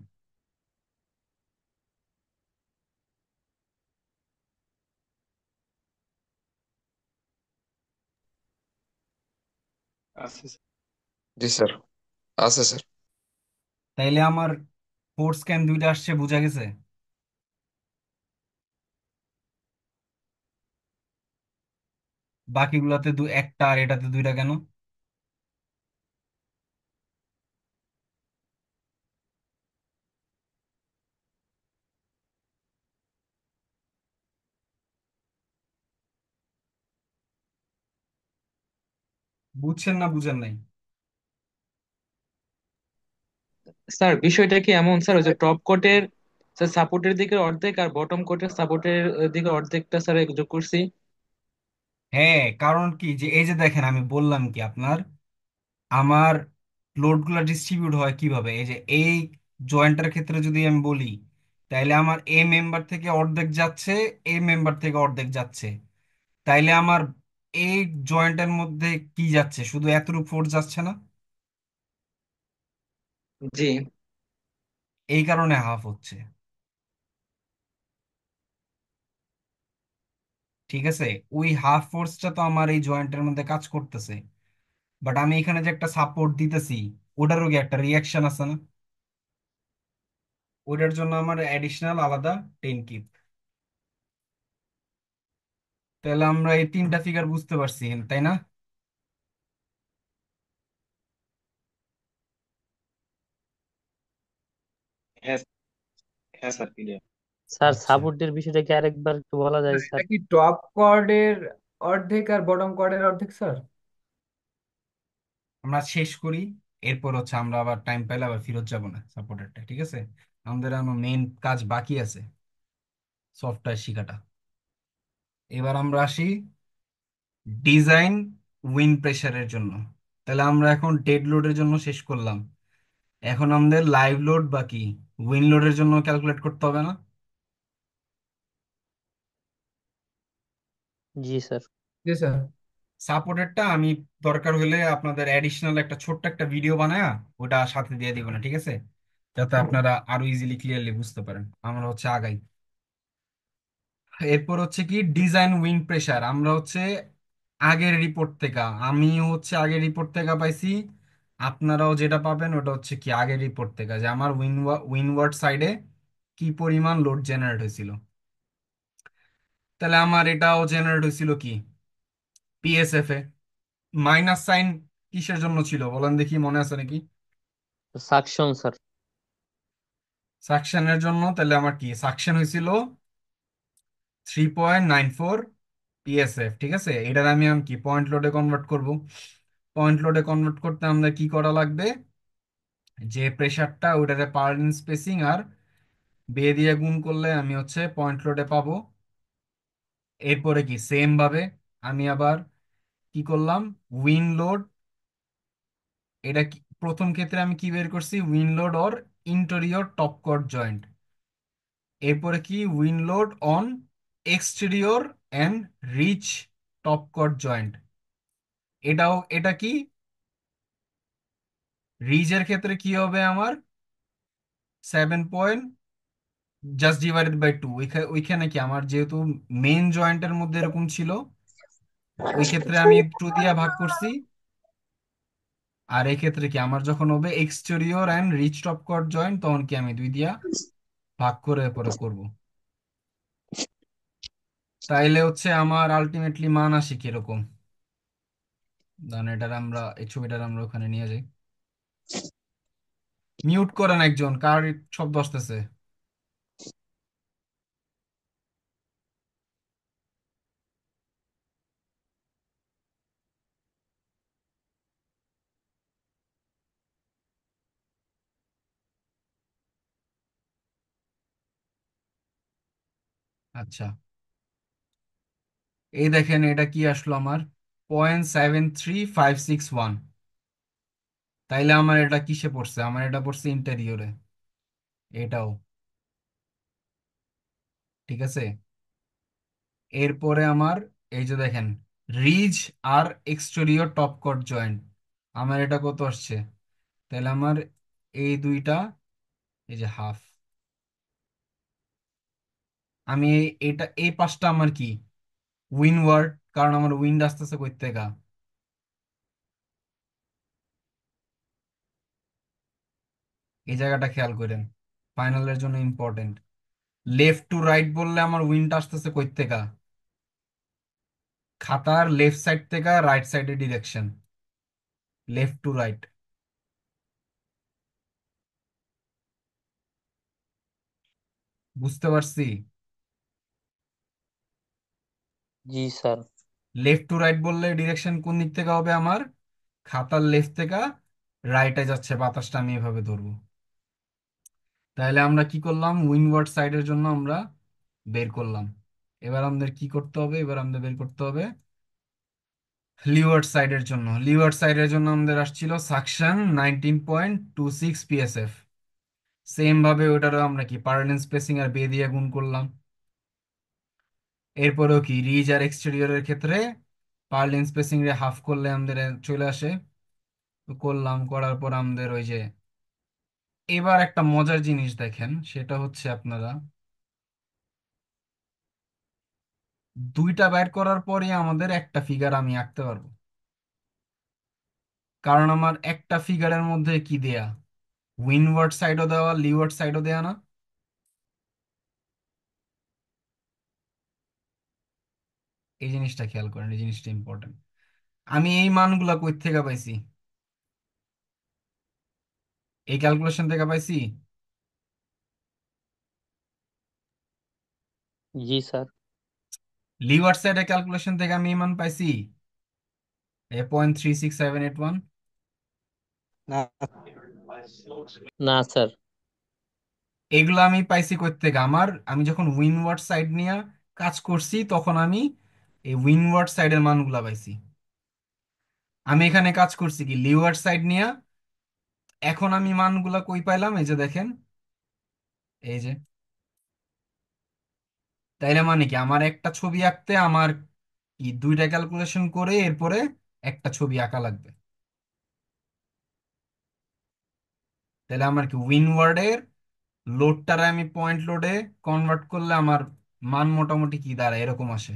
আছে স্যার। জি স্যার, আছে স্যার। তাইলে আমার ফোর্স ক্যান দুইটা আসছে, বোঝা গেছে? বাকিগুলাতে একটা, আর এটাতে দুইটা কেন? বুঝছেন না বুঝেন নাই? স্যার বিষয়টা কি এমন স্যার, ওই যে টপ কোটের স্যার সাপোর্টের দিকে অর্ধেক আর বটম কোটের সাপোর্টের দিকে অর্ধেকটা স্যার যোগ করছি। হ্যাঁ, কারণ কি যে এই যে দেখেন আমি বললাম কি আপনার, আমার লোডগুলো ডিস্ট্রিবিউট হয় কিভাবে, এই যে এই জয়েন্টের ক্ষেত্রে যদি আমি বলি, তাইলে আমার এ মেম্বার থেকে অর্ধেক যাচ্ছে, এ মেম্বার থেকে অর্ধেক যাচ্ছে। তাইলে আমার এই জয়েন্টের মধ্যে কি যাচ্ছে, শুধু এতটুকু ফোর্স যাচ্ছে না? জি। এই কারণে হাফ হচ্ছে। ঠিক আছে। ওই হাফ ফোর্সটা তো আমার এই জয়েন্টের মধ্যে কাজ করতেছে, বাট আমি এখানে যে একটা সাপোর্ট দিতেছি, ওটারও কি একটা রিয়াকশন আছে না? ওটার জন্য আমার অ্যাডিশনাল আলাদা 10 কিপ। তাহলে আমরা এই তিনটা ফিগার বুঝতে পারছি, তাই না? হ্যাঁ, হ্যাঁ স্যার, ক্লিয়ার। স্যার আচ্ছা। সাপোর্টের বিষয়টা কি আরেকবার একটু বলা যায় স্যার স্যার? এটা কি টপ কর্ডের অর্ধেক আর বটম কর্ডের অর্ধেক স্যার? আমরা শেষ করি, এরপর হচ্ছে আমরা আবার টাইম পাইলে আবার ফেরত যাব না সাপোর্টারটা, ঠিক আছে? আমাদের আমার মেইন কাজ বাকি আছে, সফটওয়্যার শিখাটা। এবার আমরা আসি ডিজাইন উইন প্রেসারের জন্য। তাহলে আমরা এখন ডেড লোডের জন্য শেষ করলাম, এখন আমাদের লাইভ লোড বাকি, উইন লোডের জন্য ক্যালকুলেট করতে হবে না? জি স্যার। জি স্যার। সাপোর্টেরটা আমি দরকার হলে আপনাদের অ্যাডিশনাল একটা ছোট্ট একটা ভিডিও বানায় ওটা সাথে দিয়ে দিব না, ঠিক আছে? যাতে আপনারা আরো ইজিলি ক্লিয়ারলি বুঝতে পারেন। আমরা হচ্ছে আগাই। এরপর হচ্ছে কি ডিজাইন উইন্ড প্রেসার, আমরা হচ্ছে আগের রিপোর্ট থেকে, আমি হচ্ছে আগের রিপোর্ট থেকে পাইছি, আপনারাও যেটা পাবেন ওটা হচ্ছে কি আগের রিপোর্ট থেকে, যে আমার উইনওয়ার্ড সাইডে কি পরিমাণ লোড জেনারেট হয়েছিল। তাহলে আমার এটাও জেনারেট হয়েছিল কি পিএসএফ এ। মাইনাস সাইন কিসের জন্য ছিল বলেন দেখি, মনে আছে নাকি? Suction sir. সাকশনের জন্য। তাহলে আমার কি সাকশন হয়েছিল 3.94 পিএসএফ, ঠিক আছে? এটার আমি কি পয়েন্ট লোডে কনভার্ট করব। পয়েন্ট লোডে কনভার্ট করতে আমাদের কি করা লাগবে, যে প্রেসারটা ওইটাতে পার ইন স্পেসিং আর বে দিয়ে গুণ করলে আমি হচ্ছে পয়েন্ট লোডে পাবো। এরপরে কি সেম ভাবে আমি আবার কি করলাম, উইন লোড, এটা কি প্রথম ক্ষেত্রে আমি কি বের করছি, wind load or interior top কট জয়েন্ট। এরপরে কি wind load on exterior and ridge top কট জয়েন্ট। এটা কি রিজের ক্ষেত্রে কি হবে আমার 7 জাস্ট ডিভাইডেড বাই 2। ওইখানে কি আমার যেহেতু মেইন জয়েন্টের মধ্যে এরকম ছিল, ওই ক্ষেত্রে আমি 2 দিয়া ভাগ করছি। আর এই ক্ষেত্রে কি আমার যখন হবে এক্সটেরিয়র অ্যান্ড রিচ টপ কট জয়েন্ট, তখন কি আমি 2 দিয়া ভাগ করে পরে করব। তাইলে হচ্ছে আমার আলটিমেটলি মান আসে কিরকম। এই ছবিটার আমরা ওখানে নিয়ে যাই। মিউট করেন একজন, কার শব্দ আসতেছে। আচ্ছা, এই দেখেন এটা কি আসলো আমার 0.73561। তাইলে আমার এটা কিসে পড়ছে? আমার এটা পড়ছে ইন্টেরিয়রে। এটাও ঠিক আছে। এরপরে আমার এই যে দেখেন রিজ আর এক্সটেরিয়র টপ কট জয়েন্ট, আমার এটা কত আসছে? তাহলে আমার এই দুইটা, এই যে হাফ, আমি এটা এই পাশটা আমার কি উইন্ডওয়ার্ড, কারণ আমার উইন্ড আসতেছে কই থেকে? এই জায়গাটা খেয়াল করেন, ফাইনালের জন্য ইম্পর্টেন্ট। লেফট টু রাইট বললে আমার উইন্ড আসতেছে কই থেকে? খাতার লেফট সাইড থেকে রাইট সাইডের ডিরেকশন, লেফট টু রাইট। বুঝতে পারছি? জি স্যার। লেফট টু রাইট বললে ডিরেকশন কোন দিক থেকে হবে আমার? খাতার লেফট থেকে রাইটে যাচ্ছে বাতাসটা, আমি এভাবে ধরবো। তাহলে আমরা কি করলাম? উইন্ডওয়ার্ড সাইডের জন্য আমরা বের করলাম। এবার আমাদের কি করতে হবে? এবার আমাদের বের করতে হবে লিওয়ার্ড সাইডের জন্য। লিওয়ার্ড সাইডের জন্য আমাদের আসছিল সাকশন 19.26 PSF। সেম ভাবে ওটারও আমরা কি পার্লেন স্পেসিং আর বে দিয়ে গুণ করলাম। এরপরেও কি রিজ আর এক্সটেরিয়রের ক্ষেত্রে পার্লিন স্পেসিং রে হাফ করলে আমাদের চলে আসে। তো করলাম, করার পর আমাদের ওই যে এবার একটা মজার জিনিস দেখেন, সেটা হচ্ছে আপনারা দুইটা বের করার পরে আমাদের একটা ফিগার আমি আঁকতে পারবো, কারণ আমার একটা ফিগারের মধ্যে কি দেয়া, উইন্ডওয়ার্ড সাইডও দেওয়া, লিওয়ার্ড সাইডও দেয়া না। এই জিনিসটা খেয়াল করেন, এই জিনিসটা ইম্পর্টেন্ট। আমি এই মানগুলা কই থেকে পাইছি? এই ক্যালকুলেশন থেকে পাইছি। জি স্যার। লিওয়ার্ড সাইডের ক্যালকুলেশন থেকে আমি এই মান পাইছি 0.36781। না না স্যার। এগুলো আমি পাইছি কই থেকে? আমি যখন উইন্ডওয়ার্ড সাইড নিয়ে কাজ করছি, তখন আমি এই উইন্ডওয়ার্ড সাইডের মানগুলা পাইছি। আমি এখানে কাজ করছি কি লিওয়ার্ড সাইড নিয়ে, এখন আমি মানগুলা কই পাইলাম? এই যে দেখেন, এই যে। তাইলে মানে কি আমার একটা ছবি আঁকতে আমার কি দুইটা ক্যালকুলেশন করে এরপরে একটা ছবি আঁকা লাগবে। তাহলে আমার কি উইন্ডওয়ার্ডের লোডটারে আমি পয়েন্ট লোডে কনভার্ট করলে আমার মান মোটামুটি কি দাঁড়ায় এরকম আসে।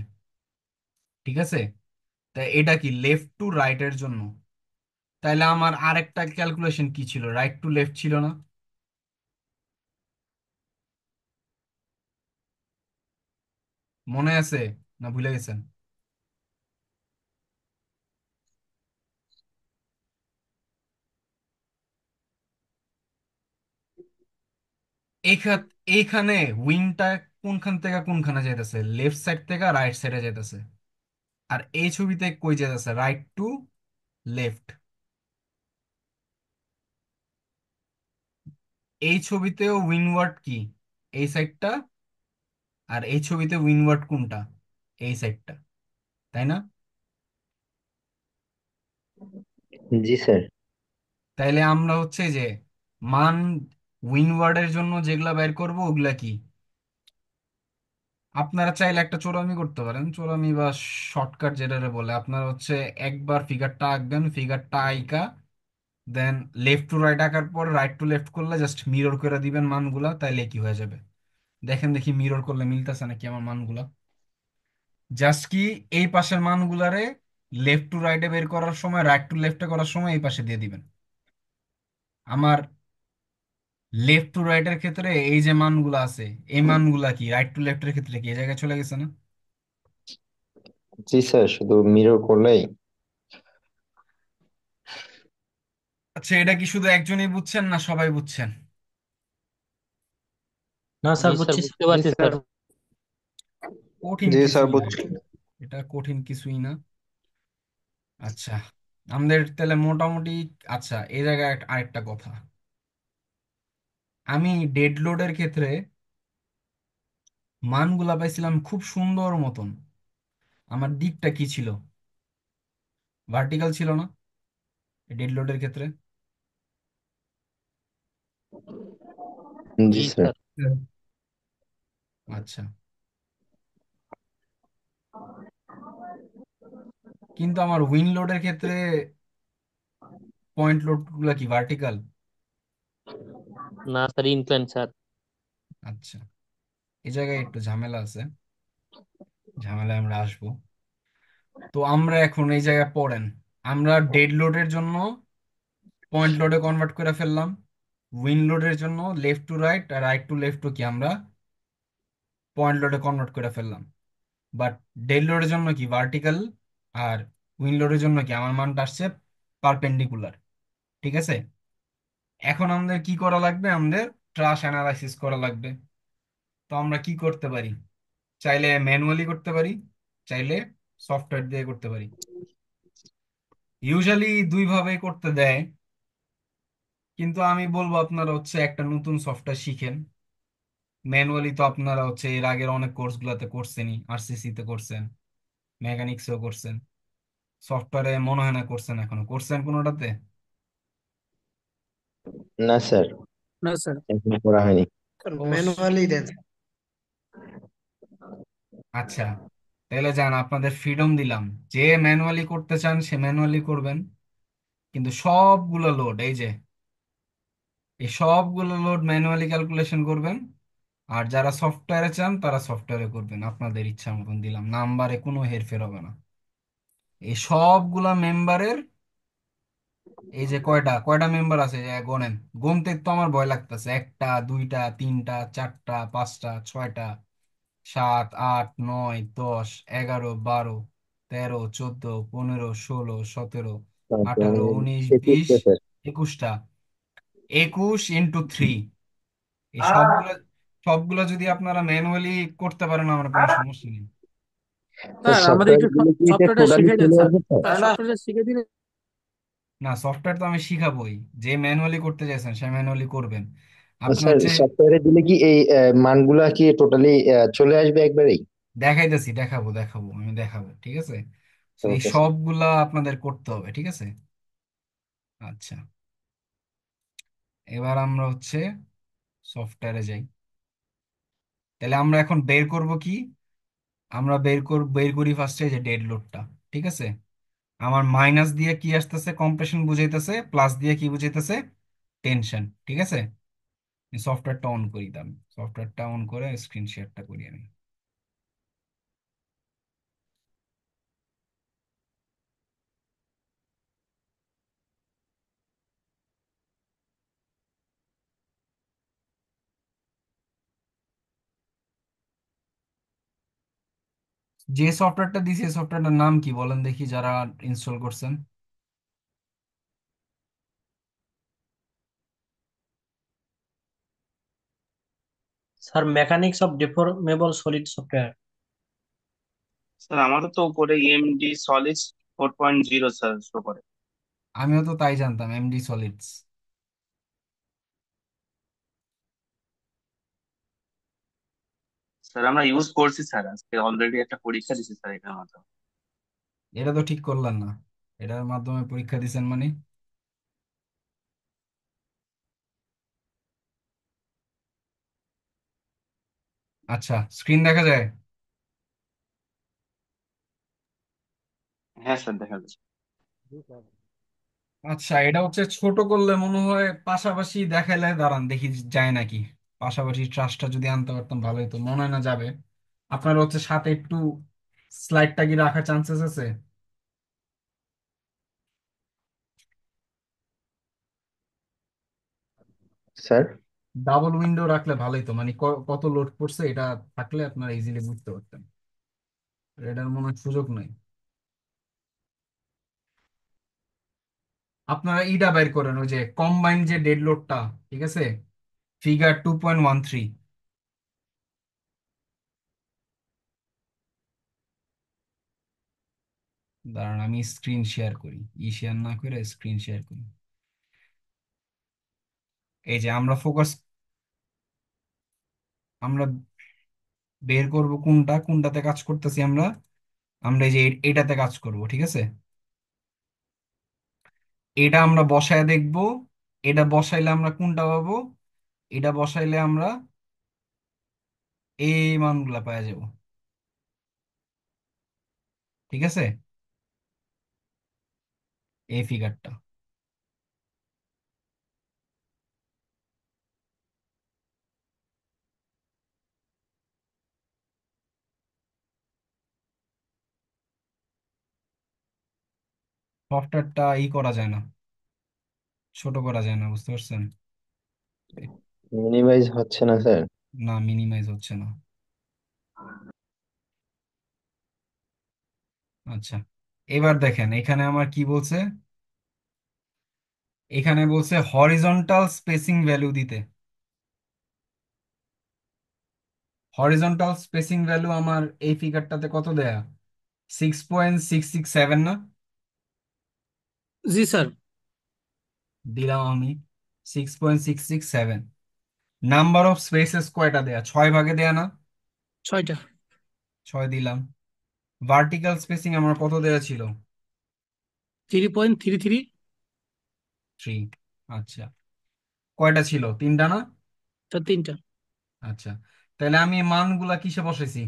ঠিক আছে? তাই এটা কি লেফট টু রাইট এর জন্য। তাইলে আমার আরেকটা ক্যালকুলেশন কি ছিল? রাইট টু লেফট ছিল না? মনে আছে না ভুলে গেছেন? এইখানে উইংটা কোনখান থেকে কোনখানে যাইতেছে? লেফট সাইড থেকে রাইট সাইডে যাইতেছে। আর এই ছবিতে কই যাইতেছে? Right to left. এই ছবিতেও উইনওয়ার্ড কি এই সাইডটা, আর এই ছবিতে উইনওয়ার্ড কোনটা? এই সাইডটা, তাই না? জি স্যার। তাইলে আমরা হচ্ছে যে মান উইনওয়ার্ডের জন্য যেগুলা বের করব ওগুলা কি আপনারা চাইলে একটা চোরামি করতে পারেন, চোরামি বা শর্টকাট যেটা বলে, আপনারা হচ্ছে একবার ফিগারটা আঁকবেন, ফিগারটা আঁকা দেন লেফট টু রাইট আঁকার পর রাইট টু লেফট করলে জাস্ট মিরর করে দিবেন মানগুলা, তাইলে কি হয়ে যাবে। দেখেন দেখি মিরর করলে মিলতেছে নাকি আমার মানগুলা। জাস্ট কি এই পাশের মানগুলারে লেফট টু রাইটে বের করার সময়, রাইট টু লেফটে করার সময় এই পাশে দিয়ে দিবেন। আমার লেফট টু রাইটের ক্ষেত্রে এই যে মানগুলা আছে, এই মানগুলা কি রাইট টু লেফটের ক্ষেত্রে কি এই জায়গায় চলে গেছে না? জি স্যার, শুধু মিরর করলেই। আচ্ছা, এটা কি শুধু একজনই বুঝছেন না সবাই বুঝছেন? না জি স্যার, স্যার বুঝছি বুঝতে স্যার। জি পারছি স্যার। স্যার। কঠিন জি স্যার, কিছুই না বুঝছি। এটা, এটা কঠিন কিছুই না। আচ্ছা, আমাদের তাহলে মোটামুটি। আচ্ছা, এই জায়গায় আরেকটা কথা, আমি ডেড লোডের ক্ষেত্রে মানগুলা পাইছিলাম খুব সুন্দর মতন। আমার দিকটা কি ছিল? ভার্টিক্যাল ছিল না ডেড লোডের ক্ষেত্রে? জি জি স্যার। স্যার। আচ্ছা, কিন্তু আমার উইন লোডের ক্ষেত্রে পয়েন্ট লোড গুলা কি ভার্টিক্যাল? না স্যার, ইনক্লাইন স্যার। আচ্ছা, এই জায়গায় একটু ঝামেলা আছে, ঝামেলায় আমরা আসবো। তো আমরা এখন এই জায়গায় পড়েন, আমরা ডেড লোডের জন্য পয়েন্ট লোডে কনভার্ট করে ফেললাম, উইন লোডের জন্য লেফট টু রাইট আর রাইট টু লেফট কি আমরা পয়েন্ট লোডে কনভার্ট করে ফেললাম। বাট ডেড লোডের জন্য কি ভার্টিক্যাল, আর উইন লোডের জন্য কি আমার মানটা আসছে পারপেন্ডিকুলার। ঠিক আছে, এখন আমাদের কি করা লাগবে, আমাদের ট্রাস অ্যানালাইসিস করা লাগবে। তো আমরা কি করতে পারি? চাইলে ম্যানুয়ালি করতে পারি, চাইলে সফটওয়্যার দিয়ে করতে পারি। ইউজুয়ালি দুই ভাবে করতে দেয়, কিন্তু আমি বলবো আপনারা হচ্ছে একটা নতুন সফটওয়্যার শিখেন। ম্যানুয়ালি তো আপনারা হচ্ছে এর আগের অনেক কোর্সগুলোতে করছেনই, আরসিসি তে করছেন, মেকানিক্সেও করছেন, সফটওয়্যারে মনে হয় না করছেন, এখনো করছেন কোনোটাতে? না স্যার, না স্যার, এখনো করা হয়নি। ওস, ম্যানুয়ালি দেন। আচ্ছা, তাহলে যান, আপনাদের ফ্রিডম দিলাম, যে ম্যানুয়ালি করতে চান সে ম্যানুয়ালি করবেন, কিন্তু সবগুলো লোড এই যে এই সবগুলো লোড ম্যানুয়ালি ক্যালকুলেশন করবেন। আর যারা সফটওয়্যারে চান তারা সফটওয়্যারে করবেন, আপনাদের ইচ্ছা মতন দিলাম, নাম্বারে কোনো হেরফের হবে না। এই সবগুলা মেম্বারের, এই যে কয়টা কয়টা মেম্বার আছে যে গোনেন, গুনতে তো আমার ভয় লাগতেছে, একটা দুইটা তিনটা চারটা পাঁচটা ছয়টা সাত আট নয় 10 11 12 13 14 15 16 17 তারপরে 18 19 20 একুশটা স্যার। 21টা, 21 × 3। এই সবগুলা সবগুলা যদি আপনারা ম্যানুয়ালি করতে পারেন আমার কোনো সমস্যা নেই। স্যার, স্যার আমাদের সফটওয়্যার একটু গুলো কি এটা সফটওয়্যারটা টোটালি শিখিয়ে দেন চলে স্যার। আসবে স্যার? স্যার সফটওয়্যারটা শিখিয়ে দিন। না, সফটওয়্যার তো আমি শিখাবোই, যে ম্যানুয়ালি করতে চাইছেন সে ম্যানুয়ালি করবেন। আর আপনার স্যার, যে সফটওয়্যারে দিলে কি এই মানগুলা কি টোটালি চলে আসবে একবারেই? দেখাইতেছি, দেখাবো দেখাবো আমি দেখাবো, ঠিক আছে। তো এই ওকে স্যার। সবগুলা আপনাদের করতে হবে, ঠিক আছে। আচ্ছা, এবার আমরা হচ্ছে সফটওয়্যারে যাই। তাহলে আমরা এখন বের করব কি? আমরা বের করি ফার্স্টে যে ডেড লোডটা, ঠিক আছে। আমার মাইনাস দিয়ে কি আসতেছে, কম্প্রেশন বুঝাইতেছে, প্লাস দিয়ে কি বুঝাইতেছে, টেনশন, ঠিক আছে। সফটওয়্যারটা অন করি, দাম সফটওয়্যারটা অন করে স্ক্রিন শেয়ারটা করি আমি। যে সফটওয়্যারটা দিছি এই সফটওয়্যারটার নাম কি বলেন দেখি, যারা ইনস্টল করছেন। Sir, mechanics of deformable solid software. Sir আমারও তো উপরে এমডি সলিড 4.0 স্যার শো করে। আমিও তো তাই জানতাম, এমডি সলিডস। স্যার আমরা ইউজ করছি স্যার, আজকে অলরেডি একটা পরীক্ষা দিছি স্যার এটার মতো। এটা তো ঠিক করলেন না, এটার মাধ্যমে পরীক্ষা দিছেন মানে? আচ্ছা, স্ক্রিন দেখা যায়? হ্যাঁ স্যার, দেখা যাচ্ছে। জি স্যার। আচ্ছা, এটা হচ্ছে ছোট করলে মনে হয় পাশাপাশি দেখাইলে, দাঁড়ান দেখি যায় নাকি। পাশাপাশি ট্রাস্টটা যদি আনতে পারতাম ভালোই, তো মনে হয় না যাবে। আপনার হচ্ছে সাথে একটু স্লাইডটা কি রাখার চান্সেস আছে? স্যার, ডাবল উইন্ডো রাখলে ভালোই তো, মানে কত লোড করছে এটা থাকলে আপনারা ইজিলি বুঝতে পারতেন। এটার মনে হয় সুযোগ নাই। আপনারা ইটা বের করেন, ওই যে কম্বাইন যে ডেড লোডটা, ঠিক আছে, ফিগার 2.13। দাঁড়ান আমি স্ক্রিন শেয়ার করি, শেয়ার না করে স্ক্রিন শেয়ার করি। এই যে আমরা ফোকাস, আমরা বের করব কোনটাতে কাজ করতেছি আমরা। আমরা এই যে এটাতে কাজ করব, ঠিক আছে। এটা আমরা বসায় দেখব, এটা বসাইলে আমরা কোনটা পাবো, এটা বসাইলে আমরা এই মানগুলা পাওয়া যাব, ঠিক আছে, এই ফিগারটা। সফটওয়্যারটা করা যায় না, ছোট করা যায় না, বুঝতে পারছেন? মিনিমাইজ হচ্ছে না স্যার। না, মিনিমাইজ হচ্ছে না। আচ্ছা, এবার দেখেন এখানে আমার কি বলছে। এখানে বলছে হরিজন্টাল স্পেসিং ভ্যালু দিতে। হরিজন্টাল স্পেসিং ভ্যালু আমার এই ফিগারটাতে কত দেয়া, 6.667 না? জি স্যার। দিলাম আমি 6.667। নাম্বার অফ স্পেসেস কয়টা দেয়া, 6 ভাগে দেয়া না? 6টা। 6 দিলাম। ভার্টিক্যাল স্পেসিং আমার কত দেয়া ছিল? 3.33। 3। আচ্ছা, কয়টা ছিল, 3টা না? স্যার 3টা। আচ্ছা, তাহলে আমি মানগুলা কিসে বসাইছি?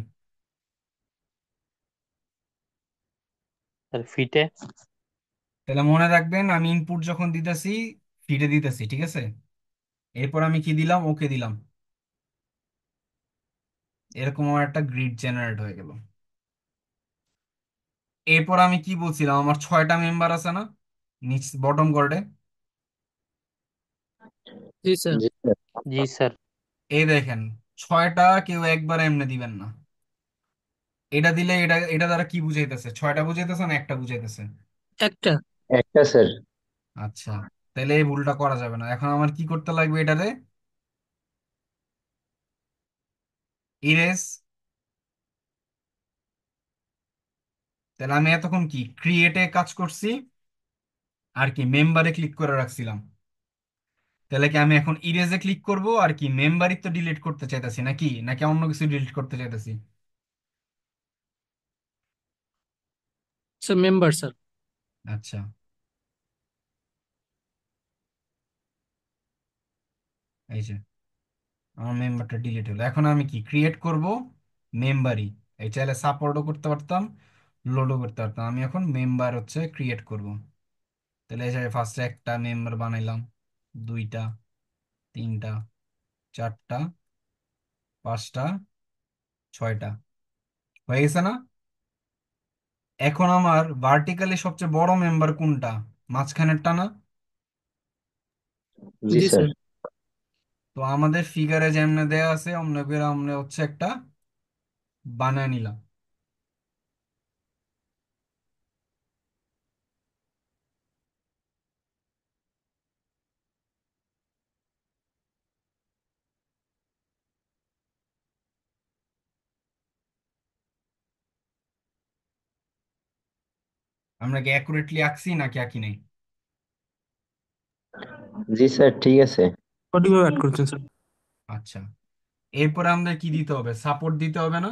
স্যার ফিটে। তাহলে মনে রাখবেন আমি ইনপুট যখন দিতেছি ফিডে দিতেছি, ঠিক আছে। এরপর আমি কি দিলাম, ওকে দিলাম। এরকম আমার একটা গ্রিড জেনারেট হয়ে গেল। এরপর আমি কি বলছিলাম, আমার 6টা মেম্বার আছে না নিচ বটম কর্ডে? জি স্যার। জি স্যার। জি স্যার। এই দেখেন, 6টা কেউ একবার এমনি দিবেন না। এটা দিলে এটা এটা দ্বারা কি বুঝাইতেছে, 6টা বুঝাইতেছে না একটা বুঝাইতেছে? একটা। একটা স্যার। আচ্ছা, তাহলে এই ভুলটা করা যাবে না। এখন আমার কি করতে লাগবে, এটারে ইরেজ। তাহলে আমি এতক্ষণ কি ক্রিয়েটে কাজ করছি, আর কি মেম্বারে ক্লিক করে রাখছিলাম। তাহলে কি আমি এখন ইরেজে ক্লিক করব, আর কি মেম্বারই তো ডিলিট করতে চাইতেছি নাকি, নাকি অন্য কিছু ডিলিট করতে চাইতেছি? Sir member sir. আচ্ছা, এই যে আমার মেম্বারটা ডিলিট হলো। এখন আমি কি ক্রিয়েট করব, মেম্বারই। এই চাইলে সাপোর্টও করতে পারতাম, লোডও করতে পারতাম। আমি এখন মেম্বার হচ্ছে ক্রিয়েট করব। তাহলে এই যে ফার্স্টে একটা মেম্বার বানাইলাম, 2টা, 3টা, 4টা, 5টা, 6টা, হয়ে গেছে না? এখন আমার ভার্টিক্যালি সবচেয়ে বড় মেম্বার কোনটা, মাঝখানেরটা না? জি জি স্যার। স্যার। তো আমাদের ফিগারে যেমনে দেয়া আছে অমনি করে আমরা হচ্ছে একটা বানায় নিলাম। আমরা কি অ্যাকুরেটলি আঁকছি নাকি আঁকি নাই? জি স্যার, ঠিক আছে। সঠিকভাবে অ্যাড করছেন স্যার। আচ্ছা, এরপরে আমাদের কি দিতে হবে, সাপোর্ট দিতে হবে না?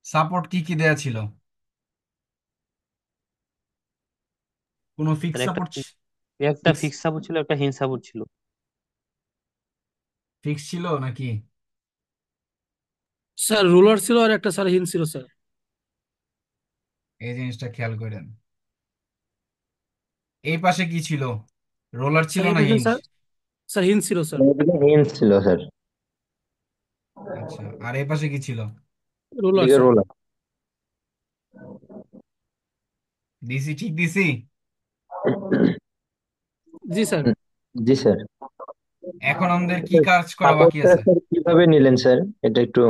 সাপোর্ট কি কি দেয়া ছিল, কোনো ফিক্স স্যার একটা সাপোর্ট? একটা ফিক্স ফিক্স সাপোর্ট ছিল, একটা হিন্জ সাপোর্ট ছিল। ফিক্স ছিল নাকি? স্যার রোলার ছিল আর একটা স্যার হিল ছিল স্যার। এই জিনিসটা খেয়াল করেন। এই পাশে কি ছিল? রোলার ছিল স্যার এই না পাশে হিঞ্জ? স্যার, স্যার হিল ছিল স্যার। হিন্টস ছিল স্যার। আচ্ছা, আর এই পাশে কি ছিল? রোলার এদিকে স্যার। রোলার। দিছি, ঠিক দিছি? জি স্যার। জি স্যার। এখন আমাদের কি কাজ করা বাকি সাপোর্টটা আছে? স্যার কিভাবে নিলেন স্যার, এটা একটু।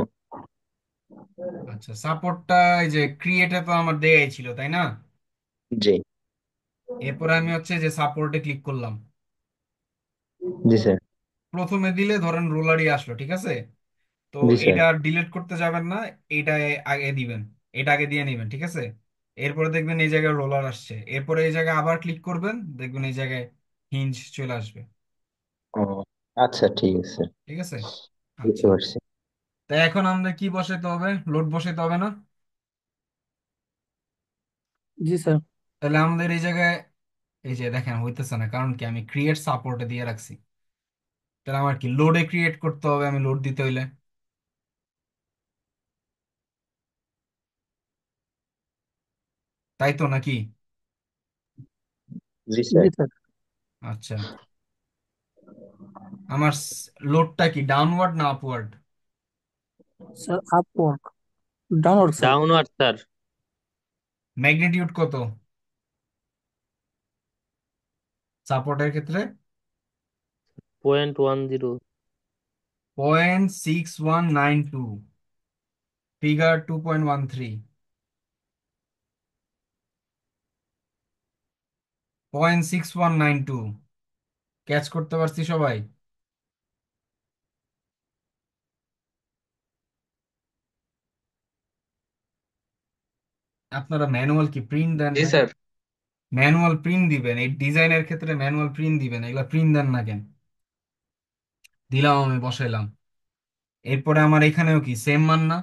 আচ্ছা, সাপোর্টটা এই যে ক্রিয়েটে তো আমার দেয়াই ছিল, তাই না? জি। এরপরে আমি হচ্ছে যে সাপোর্টে ক্লিক করলাম। জি স্যার। প্রথমে দিলে ধরেন রোলারই আসলো, ঠিক আছে? তো জি স্যার। এটা ডিলিট করতে যাবেন না, এটা আগে দিবেন, এটা আগে দিয়ে নেবেন, ঠিক আছে? এরপরে দেখবেন এই জায়গায় রোলার আসছে, এরপরে এই জায়গায় আবার ক্লিক করবেন, দেখবেন এই জায়গায় হিঞ্জ চলে আসবে। ও আচ্ছা, ঠিক আছে স্যার। ঠিক আছে। বুঝতে আচ্ছা, পারছি। তাই এখন আমাদের কি বসাইতে হবে? লোড বসাইতে হবে না? জি স্যার। তাহলে আমাদের এই জায়গায় এই যে দেখেন হইতেছে না, কারণ কি আমি ক্রিয়েট সাপোর্টে দিয়ে রাখছি। তাহলে আমার কি লোডে ক্রিয়েট করতে হবে, আমি লোড দিতে হইলে, তাই তো নাকি? জি স্যার। জি স্যার। আচ্ছা, আমার লোডটা কি ডাউনওয়ার্ড না upward? Sir upward, downward sir. Downward sir. Magnitude কত সাপোর্টের ক্ষেত্রে? 0.10। 0.6192, ফিগার 2.13। 0.6192 ক্যাচ করতে পারছি সবাই? আপনারা ম্যানুয়াল কি প্রিন্ট দেন জি নাকি? স্যার। ম্যানুয়াল প্রিন্ট দিবেন এই ডিজাইনের ক্ষেত্রে, ম্যানুয়াল প্রিন্ট দিবেন, এগুলা প্রিন্ট দেন না কেন? দিলাম, আমি বসাইলাম। এরপরে আমার এখানেও কি সেম মান না?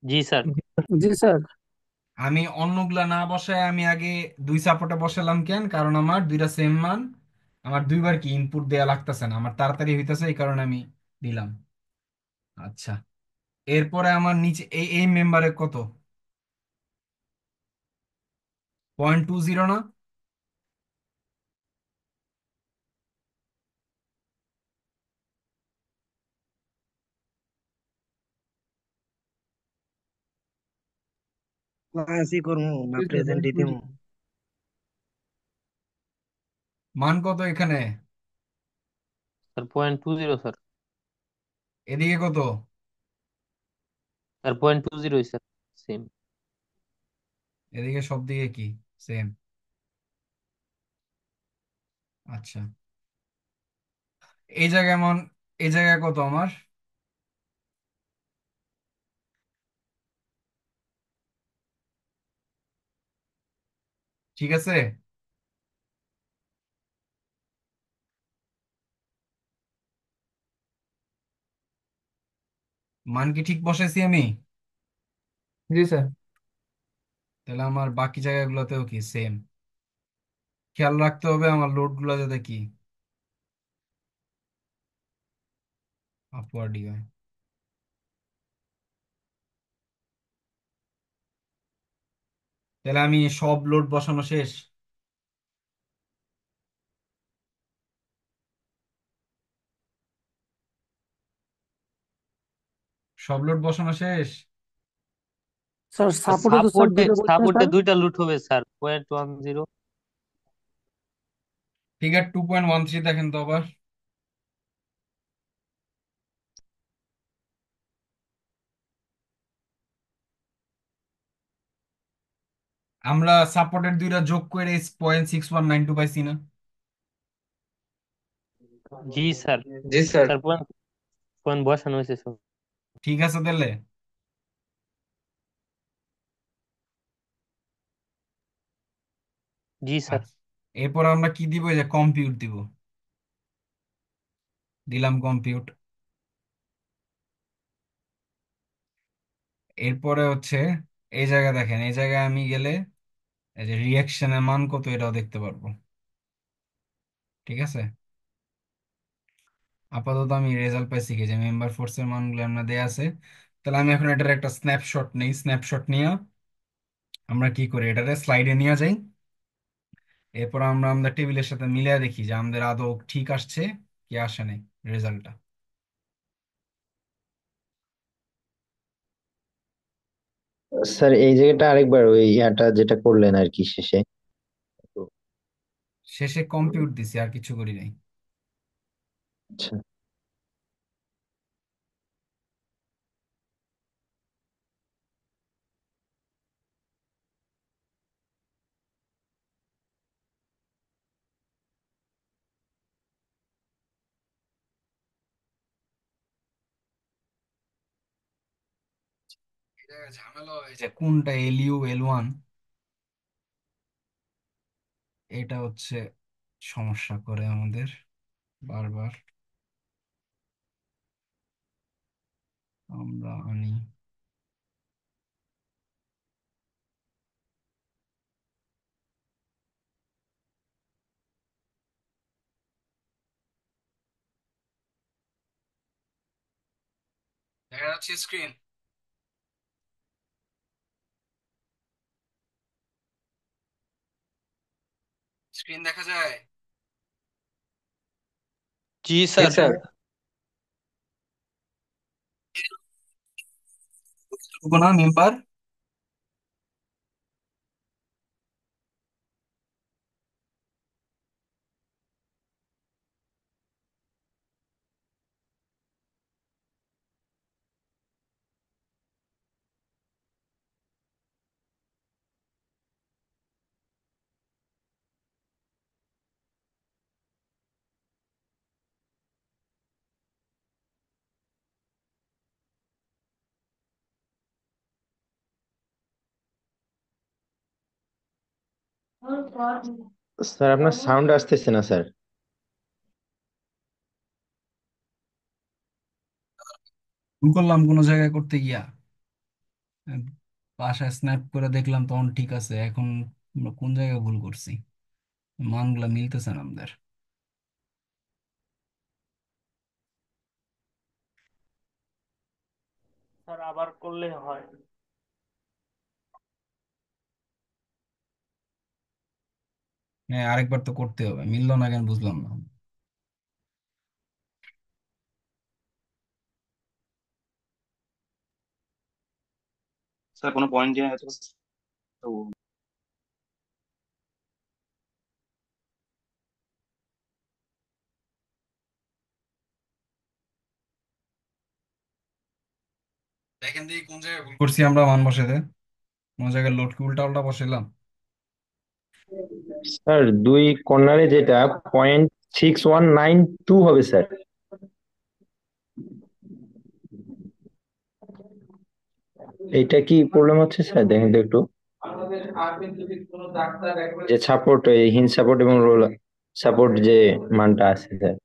জি স্যার। জি স্যার। আমি অন্যগুলা না বসায় আমি আগে দুই সাপোর্টে বসালাম কেন? কারণ আমার দুইটা সেম মান, আমার দুইবার কি ইনপুট দেয়া লাগতেছে না, আমার তাড়াতাড়ি হইতেছে, এই কারণে আমি দিলাম। আচ্ছা, এরপরে আমার নিচে এই এই মেম্বারে কত? 0.20 না? ক্লাসই করবো না জি স্যার, প্রেজেন্টই দিমু? মান কত এখানে? Sir 0.20 sir. এদিকে কত? Sir 0.20 sir. সেম। এদিকে সব দিকে কি সেম? আচ্ছা, এই জায়গায় এমন, এই জায়গায় কত আমার? ঠিক আছে। মান কি ঠিক বসাইছি আমি? জি স্যার। তাহলে আমার বাকি জায়গাগুলোতেও কি সেম? খেয়াল রাখতে হবে আমার লোড গুলো যাতে কি আপওয়ার্ডই হয়। তাহলে আমি সব লোড বসানো শেষ? সব লোড বসানো শেষ? স্যার সাপোর্টে তো স্যার সাপোর্টে দুইটা বলছেন সাপোর্টে স্যার। দুইটা লুট হবে স্যার, 0.10। ফিগার 2.13 দেখেন তো আবার। আমরা সাপোর্টের দুইটা যোগ করে 0.6192 পাইছি না? জি স্যার। জি স্যার। স্যার পয়েন্ট পয়েন্ট বসানো হয়েছে সব। ঠিক আছে তাহলে। জি স্যার। আচ্ছা, এরপর আমরা কি দিব? এই যে কম্পিউট দিব, দিলাম কম্পিউট। এরপরে হচ্ছে এই জায়গায় দেখেন, এই জায়গায় আমি গেলে এই যে রিয়াকশনের মান কত এটাও দেখতে পারবো। ঠিক আছে। আপাতত আমি রেজাল্ট পাইছি কি যে মেম্বার ফোর্সের মানগুলো আমরা দেয়া আছে। তাহলে আমি এখন এটার একটা স্ন্যাপশট নেই, স্ন্যাপশট নিয়ে আমরা কি করি, এটারে স্লাইডে নিয়ে যাই। এরপর আমরা আমাদের টেবিলের সাথে মিলিয়ে দেখি যে আমাদের আদৌ ঠিক আসছে কি আসে নাই রেজাল্টটা। স্যার এই জায়গাটা আরেকবার ওই ইয়াটা যেটা করলেন আর কি শেষে। শেষে কম্পিউট দিছি, আর কিছু করি নাই। আচ্ছা এটা ঝামেলা হয় যে কোনটা LU L1, এটা হচ্ছে সমস্যা করে আমাদের বারবার। আমরা আনি দেখা যাচ্ছে স্ক্রিন, স্ক্রিন দেখা যায়। জি হ্যাঁ স্যার। স্যার। না মেম্বার, স্যার আপনার সাউন্ড আসতেছে না স্যার। ভুল করলাম কোনো জায়গায় করতে গিয়া। বাসায় স্ন্যাপ করে দেখলাম তখন ঠিক আছে, এখন আমরা কোন জায়গায় ভুল করছি, মানগুলা মিলতেছে না আমাদের। স্যার আবার করলে হয়। হ্যাঁ আরেকবার তো করতে হবে, মিললো না কেন বুঝলাম না। স্যার কোনো পয়েন্ট দেওয়া আছে তো? দেখেন দেখি কোন জায়গায় ভুল করছি আমরা মান বসাতে, কোন জায়গায় লোড কি উল্টা উল্টা বসাইলাম। স্যার দুই কর্নারে যেটা 0.6192 হবে স্যার। এটা কি প্রবলেম হচ্ছে স্যার, দেখেন তো একটু। যে সাপোর্ট, এই হিন সাপোর্ট এবং রোল সাপোর্ট যে মানটা আছে স্যার।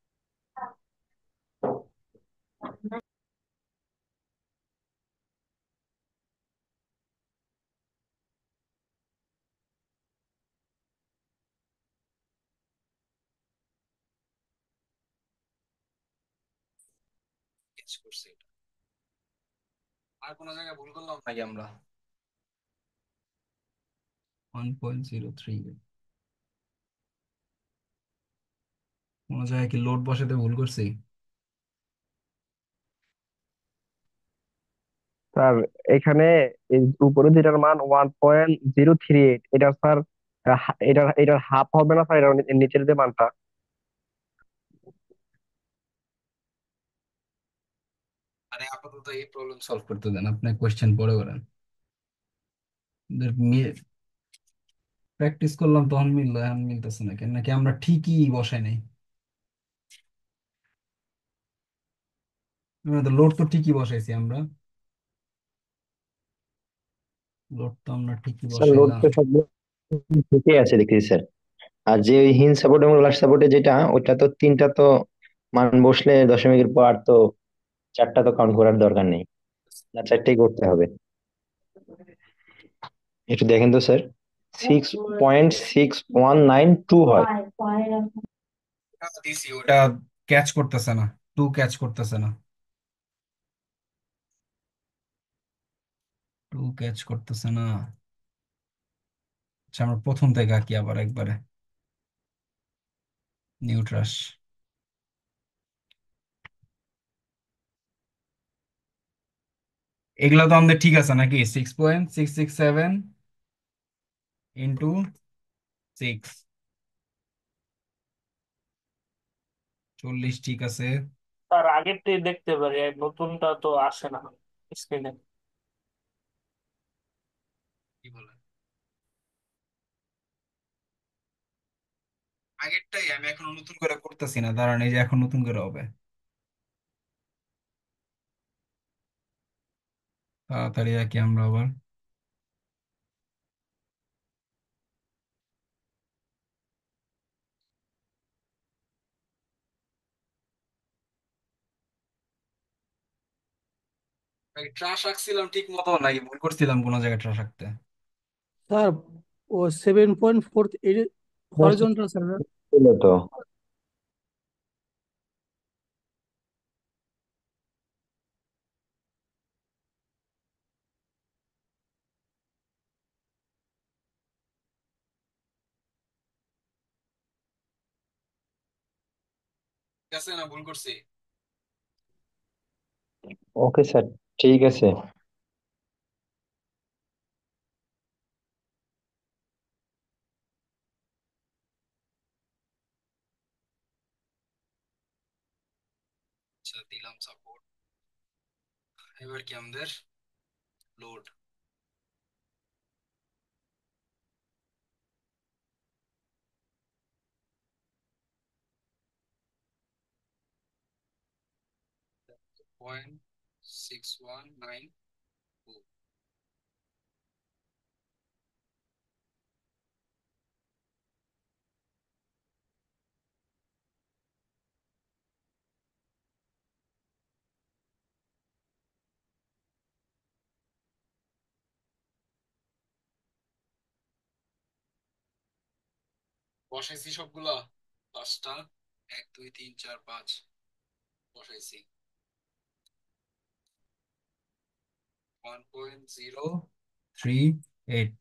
Guess করছি এটা। আর কোন জায়গায় ভুল করলাম নাকি আমরা? 1.03, কোন জায়গায় কি লোড বসাতে ভুল করছি? স্যার এখানে এই উপরে যেটার মান 1.038, এটা স্যার এটার হাফ হবে না স্যার, এটার নিচের যে মানটা। আরে আপাতত এই প্রবলেম সলভ করতে দেন, আপনি কোয়েশ্চেন পরে করেন। প্র্যাকটিস করলাম তখন মিললো, এখন মিলতেছে না কেন, নাকি আমরা ঠিকই বসাই নাই? লোড তো ঠিকই বসাইছি আমরা, লোড তো আমরা ঠিকই স্যার লোড বসাইলাম। তো সব ঠিকই আছে দেখতেছি স্যার। আর যে ওই হিন সাপোর্ট এবং লাস্ট সাপোর্টে যেটা, ওইটা তো তিনটা তো মান বসলে দশমিকের পর তো চারটা তো কাউন্ট করার দরকার নেই, না চারটেই করতে হবে। একটু দেখেন তো স্যার, 6.6192 হয়। দিছি ওটা ক্যাচ করতেছে না। টু ক্যাচ করতেছে না, টু ক্যাচ করতেছে না। আচ্ছা আমরা প্রথম থেকে আঁকি আবার একবারে, নিউট্রাস। এগুলা তো আমাদের ঠিক আছে নাকি? 6.667 ইন্টু 6, 40 ঠিক আছে। তার আগেরটাই দেখতে পারি, আর নতুনটা তো আসে না স্ক্রিনে। কি বলে আগেরটাই আমি এখন নতুন করে করতেছি না, দাঁড়ান এই যে এখন নতুন করে হবে। তাড়াতাড়ি আঁকি আমরা আবার। ট্রাশ আঁকছিলাম ঠিক মতো নাকি ভুল করছিলাম কোনো জায়গায় ট্রাশ আঁকতে? স্যার ও 7.48 হরিজন্টাল স্যার। ছিল তো। ঠিক আছে না ভুল করছি? ওকে স্যার, ঠিক আছে। আচ্ছা দিলাম সাপোর্ট, এবার কি আমাদের লোড। 0.619। বসাইছি সবগুলা, পাঁচটা, 1 2 3 4 5 বসাইছি। 1.038।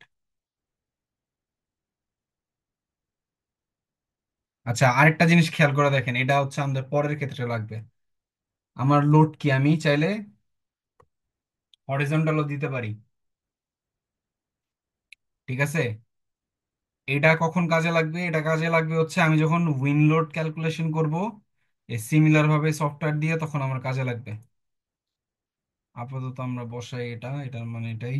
আচ্ছা আরেকটা জিনিস খেয়াল করে দেখেন, এটা হচ্ছে আমাদের পরের ক্ষেত্রে লাগবে। আমার লোড কি আমি চাইলে হরিজন্টালও দিতে পারি, ঠিক আছে? এটা কখন কাজে লাগবে? এটা কাজে লাগবে হচ্ছে আমি যখন উইন লোড ক্যালকুলেশন করব সিমিলার ভাবে সফটওয়্যার দিয়ে, তখন আমার কাজে লাগবে। আপাতত আমরা বসাই এটা, এটার মানে এটাই।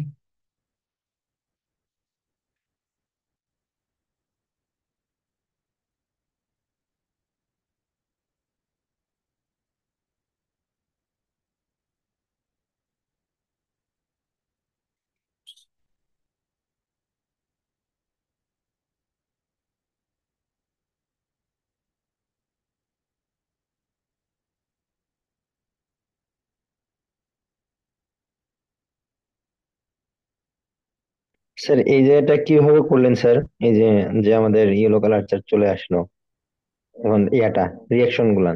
স্যার এই যে এটা কিভাবে করলেন স্যার? এই যে যে আমাদের ইয়েলো কালার চার্ট চলে আসলো, এখন ইয়াটা রিয়াকশন গুলা।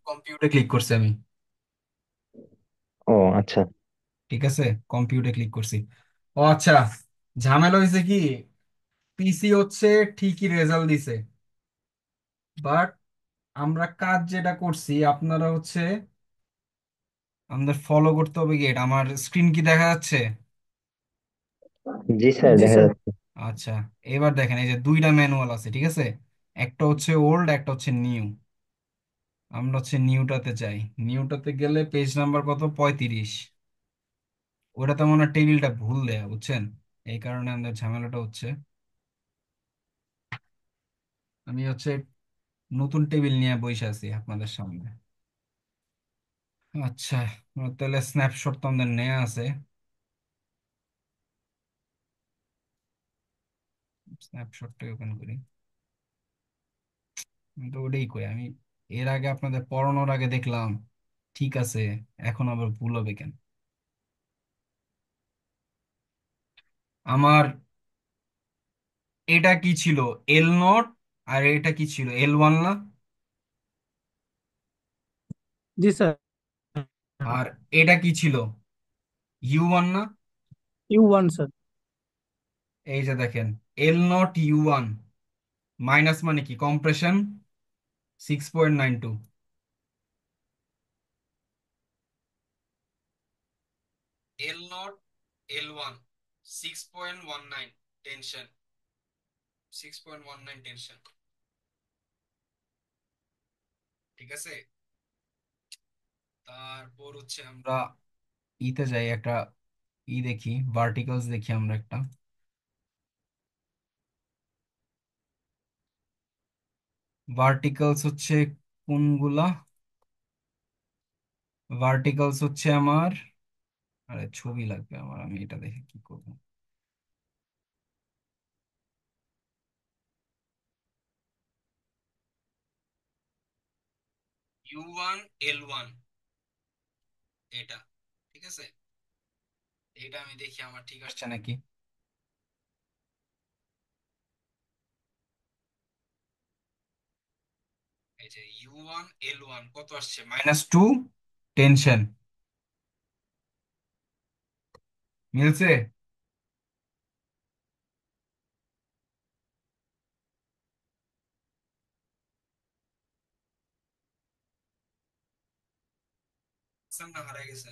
কম্পিউটার ক্লিক করছি আমি, ও আচ্ছা। ঠিক আছে, কম্পিউটার ক্লিক করছি। ও আচ্ছা, ঝামেলা হয়েছে কি, পিসি হচ্ছে ঠিকই রেজাল্ট দিছে, বাট আমরা কাজ যেটা করছি আপনারা হচ্ছে আমাদের ফলো করতে হবে। গেট আমার স্ক্রিন কি দেখা যাচ্ছে? জি স্যার, জি দেখা স্যার। যাচ্ছে। আচ্ছা, এবার দেখেন এই যে দুইটা ম্যানুয়াল আছে, ঠিক আছে? একটা হচ্ছে ওল্ড, একটা হচ্ছে নিউ। আমরা হচ্ছে নিউটাতে চাই। নিউটাতে গেলে পেজ নাম্বার কত, 35। ওটাতে মনে হয় টেবিলটা ভুল দেয়া, বুঝছেন? এই কারণে আমাদের ঝামেলাটা হচ্ছে। আমি হচ্ছে নতুন টেবিল নিয়ে বসে আছি আপনাদের সামনে। আচ্ছা, আমার তাহলে স্ন্যাপশট তো আমাদের নেওয়া আছে, স্ন্যাপশটটাই ওপেন করি। আমি তো ওটাই কই আমি, এর আগে আপনাদের পড়ানোর আগে দেখলাম ঠিক আছে, এখন আবার ভুল হবে কেন? আমার এটা কি ছিল, এল নোট, আর এটা কি ছিল, L1 না? জি স্যার। আর এটা কি ছিল? U1 না? U1 sir. এই যে দেখেন, L0 U1 মাইনাস মানে কি compression 6.92, L0 L1 6.19 tension, 6.19 tension. ঠিক আছে, তারপর হচ্ছে আমরা ইতে যাই, একটা দেখি, ভার্টিকালস দেখি আমরা একটা। ভার্টিকালস হচ্ছে কোনগুলা? ভার্টিকালস হচ্ছে আমার, আরে ছবি লাগবে আমার, আমি এটা দেখে কি করবো। U1 L1 এটা, ঠিক আছে, এটা আমি দেখি আমার ঠিক আসছে নাকি। এই যে U1 L1 কত আসছে, -2 টেনশন। মিলছে? না হারাই গেছে?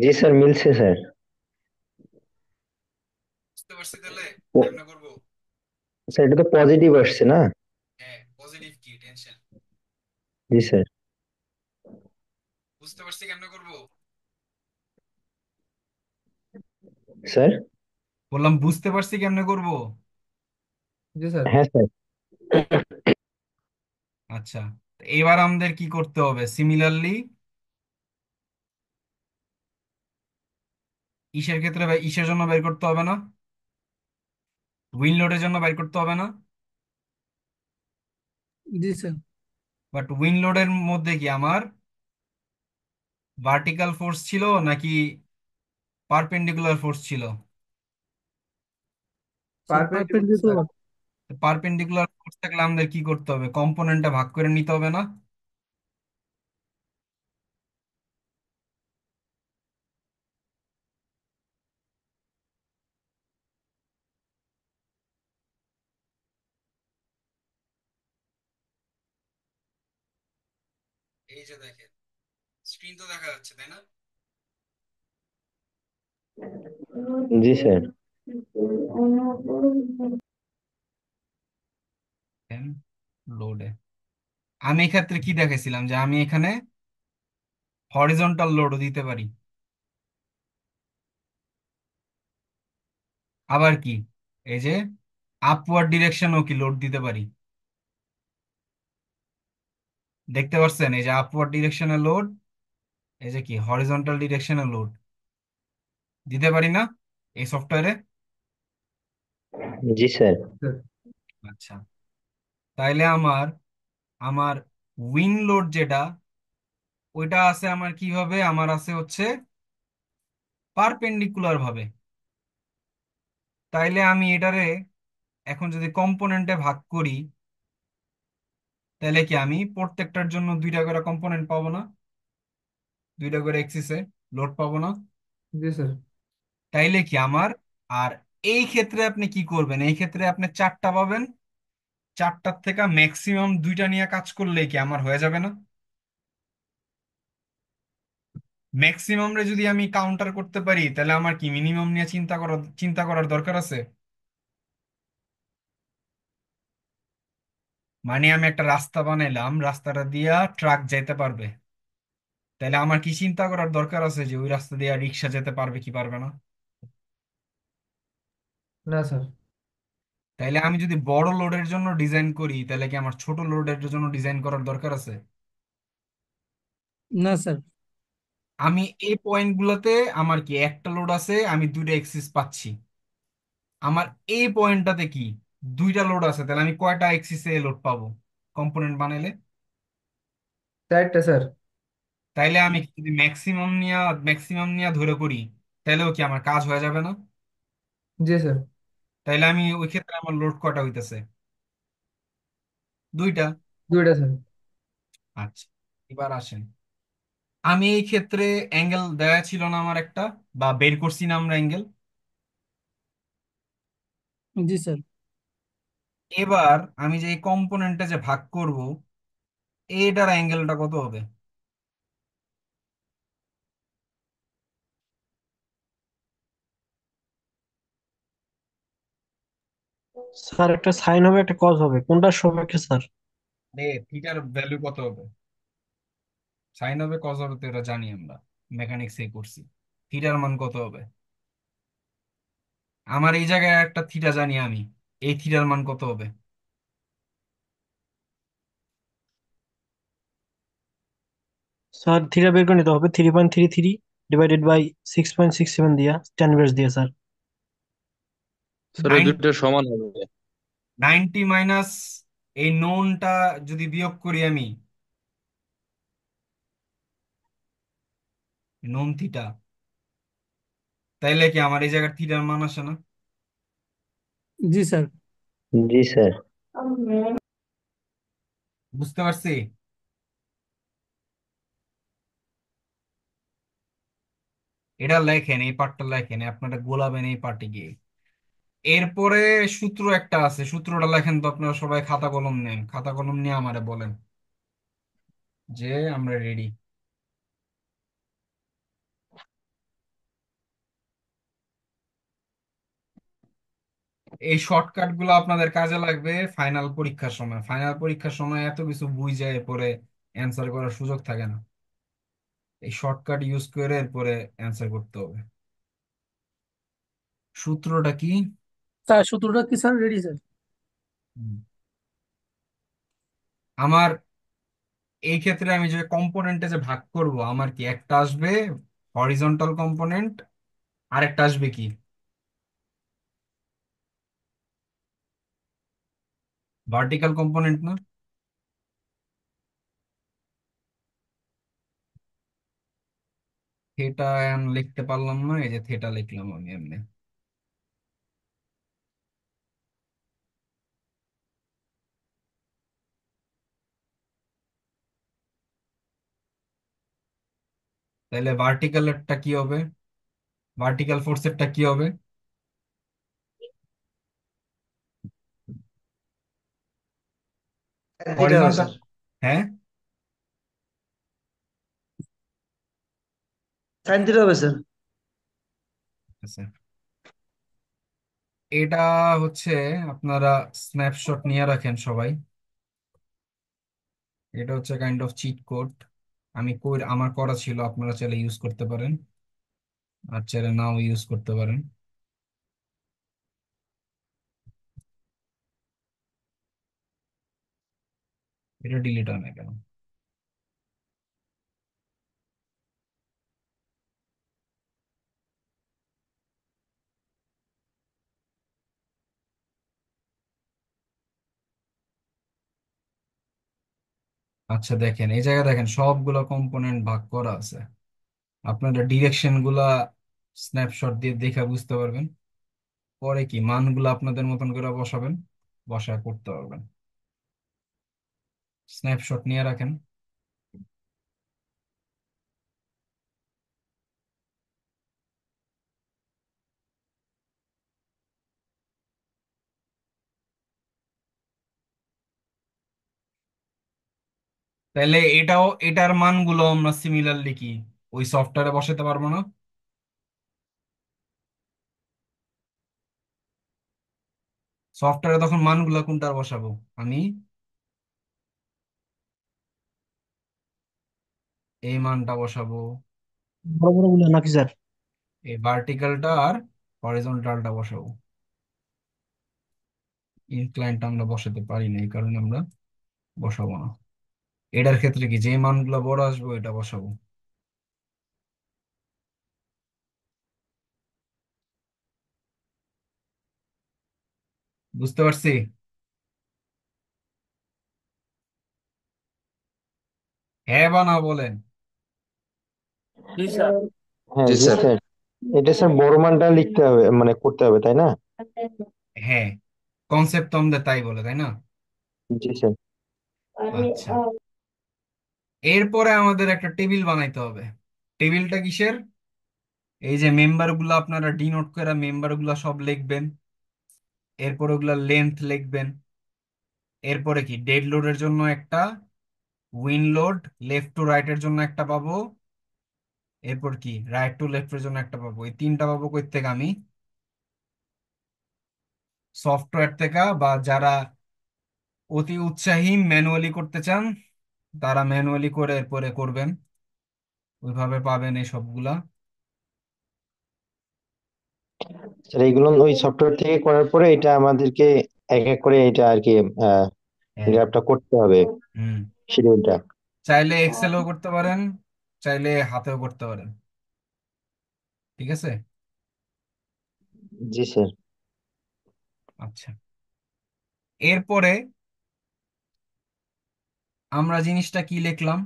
জি স্যার, মিলছে স্যার। বুঝতে পারছি তাহলে ও, কেমনে করবো। স্যার এটা তো পজিটিভ আসছে না? হ্যাঁ, পজিটিভ কি টেনশন। জি স্যার। বুঝতে পারছি কেমনে করবো। স্যার। বললাম বুঝতে পারছি কেমনে করবো। জি স্যার। হ্যাঁ স্যার। আচ্ছা, তো এবার আমাদের কি করতে হবে, সিমিলারলি ইসের ক্ষেত্রে ইসের জন্য বের করতে হবে না, উইন লোডের জন্য বের করতে হবে না। জি স্যার। বাট উইন লোডের মধ্যে কি আমার ভার্টিক্যাল ফোর্স ছিল নাকি পারপেন্ডিকুলার ফোর্স ছিল? Sir perpendicular sir. Perpendicular. Perpendicular force থাকলে আমাদের কি করতে হবে, কম্পোনেন্টে ভাগ করে নিতে হবে না? এই যে দেখেন, স্ক্রিন তো দেখা যাচ্ছে তাই না? জি স্যার। লোডে আমি এক্ষেত্রে কি দেখেছিলাম, যে আমি এখানে হরিজন্টাল লোডও দিতে পারি, আবার কি এই যে আপওয়ার্ড ডিরেকশনও কি লোড দিতে পারি। দেখতে পাচ্ছেন, এই যে আপওয়ার্ড ডিরেকশনে লোড, এই যে কি হরিজন্টাল ডিরেকশনে লোড দিতে পারি না এই সফটওয়্যারে? জি স্যার। স্যার। আচ্ছা, তাইলে আমার আমার উইং লোড যেটা, ওইটা আছে আমার কিভাবে, আমার আছে হচ্ছে পারপেন্ডিকুলার ভাবে। তাইলে আমি এটারে এখন যদি কম্পোনেন্টে ভাগ করি, তাহলে কি আমি প্রত্যেকটার জন্য দুইটা করে কম্পোনেন্ট পাবো না, দুইটা করে এক্সিসে লোড পাবো না? জি স্যার। তাইলে কি আমার, আর এই ক্ষেত্রে আপনি কি করবেন, এই ক্ষেত্রে আপনি চারটা পাবেন, চারটার থেকে ম্যাক্সিমাম দুইটা নিয়ে কাজ করলে কি আমার হয়ে যাবে না? ম্যাক্সিমাম রে যদি আমি কাউন্টার করতে পারি, তাহলে আমার কি মিনিমাম নিয়ে চিন্তা করার দরকার আছে? মানে আমি একটা রাস্তা বানাইলাম, রাস্তাটা দিয়া ট্রাক যাইতে পারবে, তাহলে আমার কি চিন্তা করার দরকার আছে যে ওই রাস্তা দিয়ে রিক্সা যেতে পারবে কি পারবে না? না স্যার। তাইলে আমি যদি বড় লোডের জন্য ডিজাইন করি, তাহলে কি আমার ছোট লোডের জন্য ডিজাইন করার দরকার আছে? না স্যার। আমি এই পয়েন্ট গুলোতে আমার কি একটা লোড আছে, আমি দুইটা এক্সিস পাচ্ছি। আমার এই পয়েন্টটাতে কি দুইটা লোড আছে, তাহলে আমি কয়টা এক্সিসে লোড পাবো কম্পোনেন্ট বানাইলে? চারটা স্যার। তাইলে আমি যদি ম্যাক্সিমাম নিয়ে ধরে করি, তাহলেও কি আমার কাজ হয়ে যাবে না? জি স্যার। তাইলে আমি ওই ক্ষেত্রে আমার লোড কয়টা হইতেছে? দুইটা। দুইটা স্যার। আচ্ছা, এবার আসেন, আমি এই ক্ষেত্রে অ্যাঙ্গেল দেয়া ছিল না আমার একটা, বা বের করছি না আমরা অ্যাঙ্গেল। জি স্যার। এবার আমি যে এই কম্পোনেন্টে যে ভাগ করব, এটার অ্যাঙ্গেলটা কত হবে? স্যার একটা সাইন হবে একটা কজ হবে, কোনটা সপক্ষে স্যার? থিটার ভ্যালু কত হবে? সাইন হবে কস হবে তো এটা জানি আমরা, মেকানিক্সে করছি। থিটার মান কত হবে? আমার এই জায়গায় একটা থিটা জানি আমি, এই থিটার মান কত হবে? স্যার থিটা বের করে নিতে হবে 3.33 ডিভাইডেড বাই 6.67 দিয়া, টেন ইনভার্স দিয়ে স্যার। স্যার ওই নাইন দুটো সমান হবে। 90 মাইনাস এই নোনটা যদি বিয়োগ করি আমি, নোন থিটা, তাইলে কি আমার এই জায়গার থিটার মান আসে না? জি স্যার। জি স্যার। বুঝতে পারছি? এটা লেখেন, এই পার্টটা লেখেন, আপনারা গোলাবেন এই পার্টে গিয়ে। এরপরে সূত্র একটা আছে, সূত্রটা লেখেন তো, আপনারা সবাই খাতা কলম নেন, খাতা কলম নিয়ে আমারে বলেন যে আমরা রেডি। এই শর্টকাট গুলো আপনাদের কাজে লাগবে ফাইনাল পরীক্ষার সময়। ফাইনাল পরীক্ষার সময় এত কিছু বুঝে পরে অ্যান্সার করার সুযোগ থাকে না, এই শর্টকাট ইউজ করে এরপরে অ্যান্সার করতে হবে। সূত্রটা কি? স্যার সূত্রটা কি স্যার? Ready sir. হুম। আমার এই ক্ষেত্রে আমি যে কম্পোনেন্টে যে ভাগ করব, আমার কি একটা আসবে হরিজন্টাল কম্পোনেন্ট, আরেকটা আসবে কি ভার্টিক্যাল কম্পোনেন্ট না? থিটা আমি লিখতে পারলাম না, এই যে থিটা লিখলাম আমি এমনি। তাহলে ভার্টিক্যালেরটা কি হবে? ভার্টিক্যাল ফোর্সেরটা কি হবে? থিটা হবে হরিজন্টাল, স্যার। হ্যাঁ, সাইন থিটা হবে স্যার। আচ্ছা। এটা হচ্ছে, আপনারা স্ন্যাপশট নিয়ে রাখেন সবাই। এটা হচ্ছে কাইন্ড অফ চিট কোড, আমি কই আমার করা ছিল, আপনারা চাইলে ইউজ করতে পারেন, আর চাইলে নাও ইউজ করতে পারেন। এটা ডিলিট হয় না কেন? আচ্ছা দেখেন, এই জায়গায় দেখেন সবগুলো কম্পোনেন্ট ভাগ করা আছে, আপনারা ডিরেকশন গুলা স্ন্যাপশট দিয়ে দেখে বুঝতে পারবেন। পরে কি মানগুলো আপনাদের মতন করে বসাবেন, বসায় করতে পারবেন। স্ন্যাপশট নিয়ে রাখেন। তাহলে এটাও, এটার মানগুলো আমরা সিমিলারলি কি ওই সফটওয়্যারে বসাতে পারবো না? সফটওয়্যারে তখন মানগুলো কোনটা বসাবো আমি? এই মানটা বসাবো, বড় বড় গুলো নাকি স্যার? এই ভার্টিক্যালটা আর হরিজন্টালটা বসাবো। ইনক্লাইনটা আমরা বসাতে পারি না, এই কারণে আমরা বসাবো না। এটার ক্ষেত্রে কি যে মানগুলো বড় আসবে এটা বসাবো। বুঝতে পারছি? হ্যাঁ বা না বলেন। জি স্যার। হ্যাঁ জি জি স্যার। স্যার। এটা স্যার বড় মানটা লিখতে হবে, মানে করতে হবে, তাই না? হ্যাঁ, কনসেপ্ট তো আমাদের তাই বলে, তাই না? জি স্যার। আচ্ছা, এরপরে আমাদের একটা টেবিল বানাইতে হবে। টেবিলটা কিসের? এই যে মেম্বার গুলা আপনারা ডিনোট করে মেম্বার গুলা সব লিখবেন, এরপর ওগুলা লেন্থ লিখবেন। এরপরে কি ডেড লোডের জন্য একটা, win load left to right এর জন্য একটা পাবো, এরপর কি রাইট টু লেফট এর জন্য একটা পাবো। এই তিনটা পাবো কই থেকে? আমি সফটওয়্যার থেকে, বা যারা অতি উৎসাহী ম্যানুয়ালি করতে চান তারা ম্যানুয়ালি করে এরপরে করবেন, ওইভাবে পাবেন এই সবগুলা। স্যার এইগুলো ওই সফটওয়্যার থেকে করার পরে এটা আমাদেরকে এক এক করে এটা আর কি আহ হ্যাঁ। গ্রাফটা করতে হবে, হুম। শিডিউলটা। চাইলে এক্সেলও করতে পারেন, চাইলে হাতেও করতে পারেন, ঠিক আছে? জি স্যার। আচ্ছা, এরপরে আমরা জিনিসটা কি লিখলাম?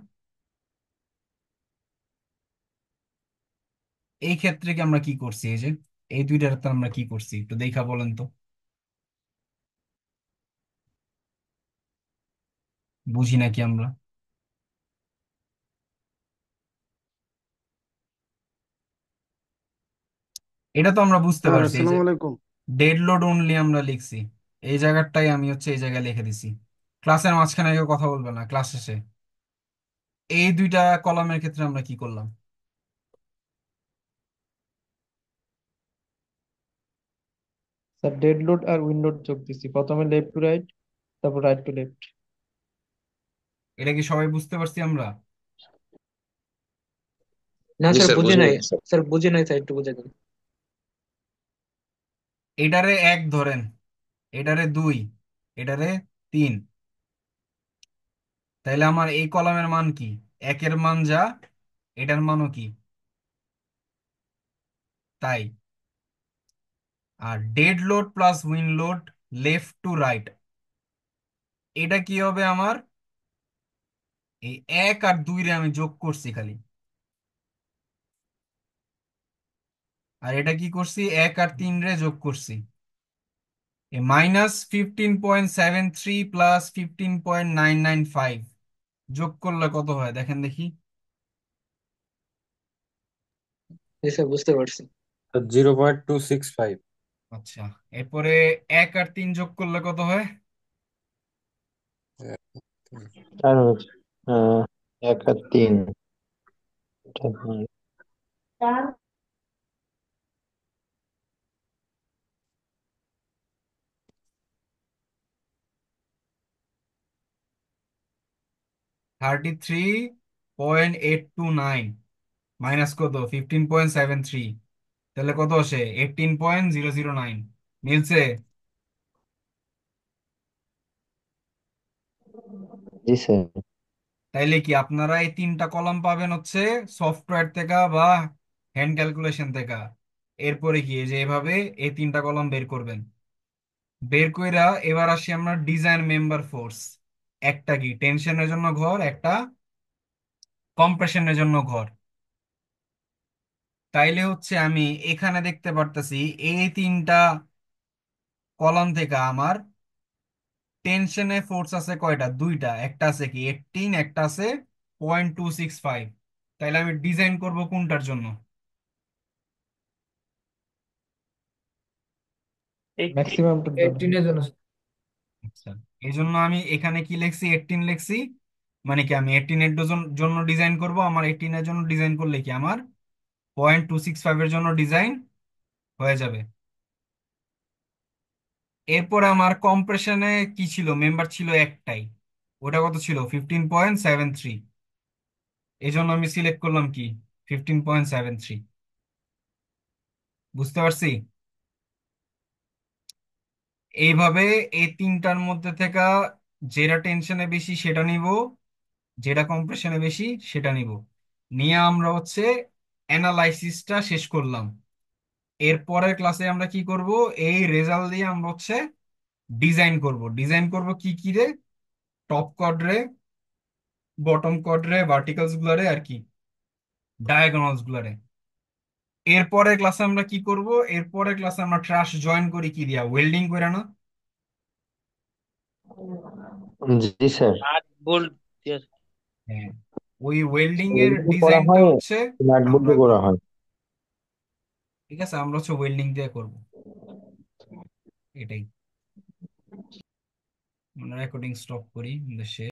এই ক্ষেত্রে কি আমরা কি করছি? এই যে এই দুইটাতে আমরা কি করছি একটু দেখা বলেন তো, বুঝি নাকি আমরা? এটা তো আমরা বুঝতে স্যার পারছি, এই যে আসসালামু আলাইকুম। ডেড লোড অনলি আমরা লিখছি। এই জায়গাটাই আমি এই জায়গায় লিখে দিছি। ক্লাসের মাঝখানে কেউ কথা বলবে না, ক্লাস শেষে। এই দুইটা কলামের ক্ষেত্রে আমরা কি করলাম? স্যার ডেড লোড আর উইন্ড লোড যোগ দিছি, প্রথমে লেফট টু রাইট, তারপর রাইট টু লেফট। এটা কি সবাই বুঝতে পারছি আমরা? না জি স্যার স্যার, বুঝে বুঝে নাই। গেছি স্যার। স্যার বুঝে নাই, স্যার একটু বুঝে দেন। এটারে এক ধরেন, এটারে দুই, এটারে তিন। তাইলে আমার এই কলামের মান কি? একের মান যা, এটার মানও কি তাই। আর dead load plus wind load left to right, এটা কি হবে আমার? এই এক আর দুই রে আমি যোগ করছি খালি, আর এটা কি করছি? এক আর তিন রে যোগ করছি। -15.73 প্লাস 15.995 যোগ করলে কত হয় দেখেন দেখি। জি স্যার বুঝতে পারছি। 0.265। আচ্ছা, এরপরে এক আর তিন যোগ করলে কত হয়? আর হচ্ছে আহ 1 আর 3, 33.829 মাইনাস কত? 15.73, তাহলে কত আসে? 18.009। মিলছে? জি স্যার। তাইলে কি আপনারা এই তিনটা কলাম পাবেন সফটওয়্যার থেকে বা হ্যান্ড ক্যালকুলেশন থেকে। এরপরে কি এই যে এভাবে এই তিনটা কলাম বের করবেন। বের কইরা এবার আসি আমরা ডিজাইন মেম্বার ফোর্স। একটা কি টেনশনের জন্য ঘর, একটা কম্প্রেশনের জন্য ঘর। তাইলে আমি এখানে দেখতে পারতেছি এই তিনটা কলাম থেকে আমার টেনশনে ফোর্স আছে কয়টা? দুইটা। একটা আছে কি 18, একটা আছে 0.265। তাইলে আমি ডিজাইন করব কোনটার জন্য? ম্যাক্সিমামটার জন্য। 18 এর জন্য। আচ্ছা, এই জন্য আমি এখানে কি লিখছি? 18 লিখছি। মানে কি আমি 18 এর জন্য ডিজাইন করব। আমার 18 এর জন্য ডিজাইন করলে কি আমার 0.265 এর জন্য ডিজাইন হয়ে যাবে। এরপর আমার কম্প্রেশনে কি ছিল? মেম্বার ছিল একটাই, ওটা কত ছিল? 15.73। এই জন্য আমি সিলেক্ট করলাম কি 15.73। বুঝতে পারছি? এইভাবে এই তিনটার মধ্যে থেকে যেটা টেনশনে বেশি সেটা নিব, যেটা কম্প্রেশনে বেশি সেটা নিব। নিয়ে আমরা অ্যানালাইসিসটা শেষ করলাম। এর পরের ক্লাসে আমরা কি করব? এই রেজাল্ট দিয়ে আমরা ডিজাইন করব। ডিজাইন করব কি কি রে? টপ কোয়াড্রে, বটম কোয়াড্রে, ভার্টিকালস গুলারে আর কি ডায়াগোনালস গুলারে। এরপরের ক্লাসে আমরা কি করব? এরপরের ক্লাসে আমরা ট্রাস জয়েন করি কি দিয়া? ওয়েল্ডিং করে না? জি স্যার। আট বোল্ট দিয়ে। হ্যাঁ। ওই ওয়েল্ডিং এর ওয়েল্ডিং করা ডিজাইনটা হয় হচ্ছে নাট বোল্ট আমরা দিয়ে করা করব। হয়। ঠিক আছে, আমরা হচ্ছে ওয়েল্ডিং দিয়ে করব, এটাই। আমরা রেকর্ডিং স্টপ করি, আমাদের শেষ।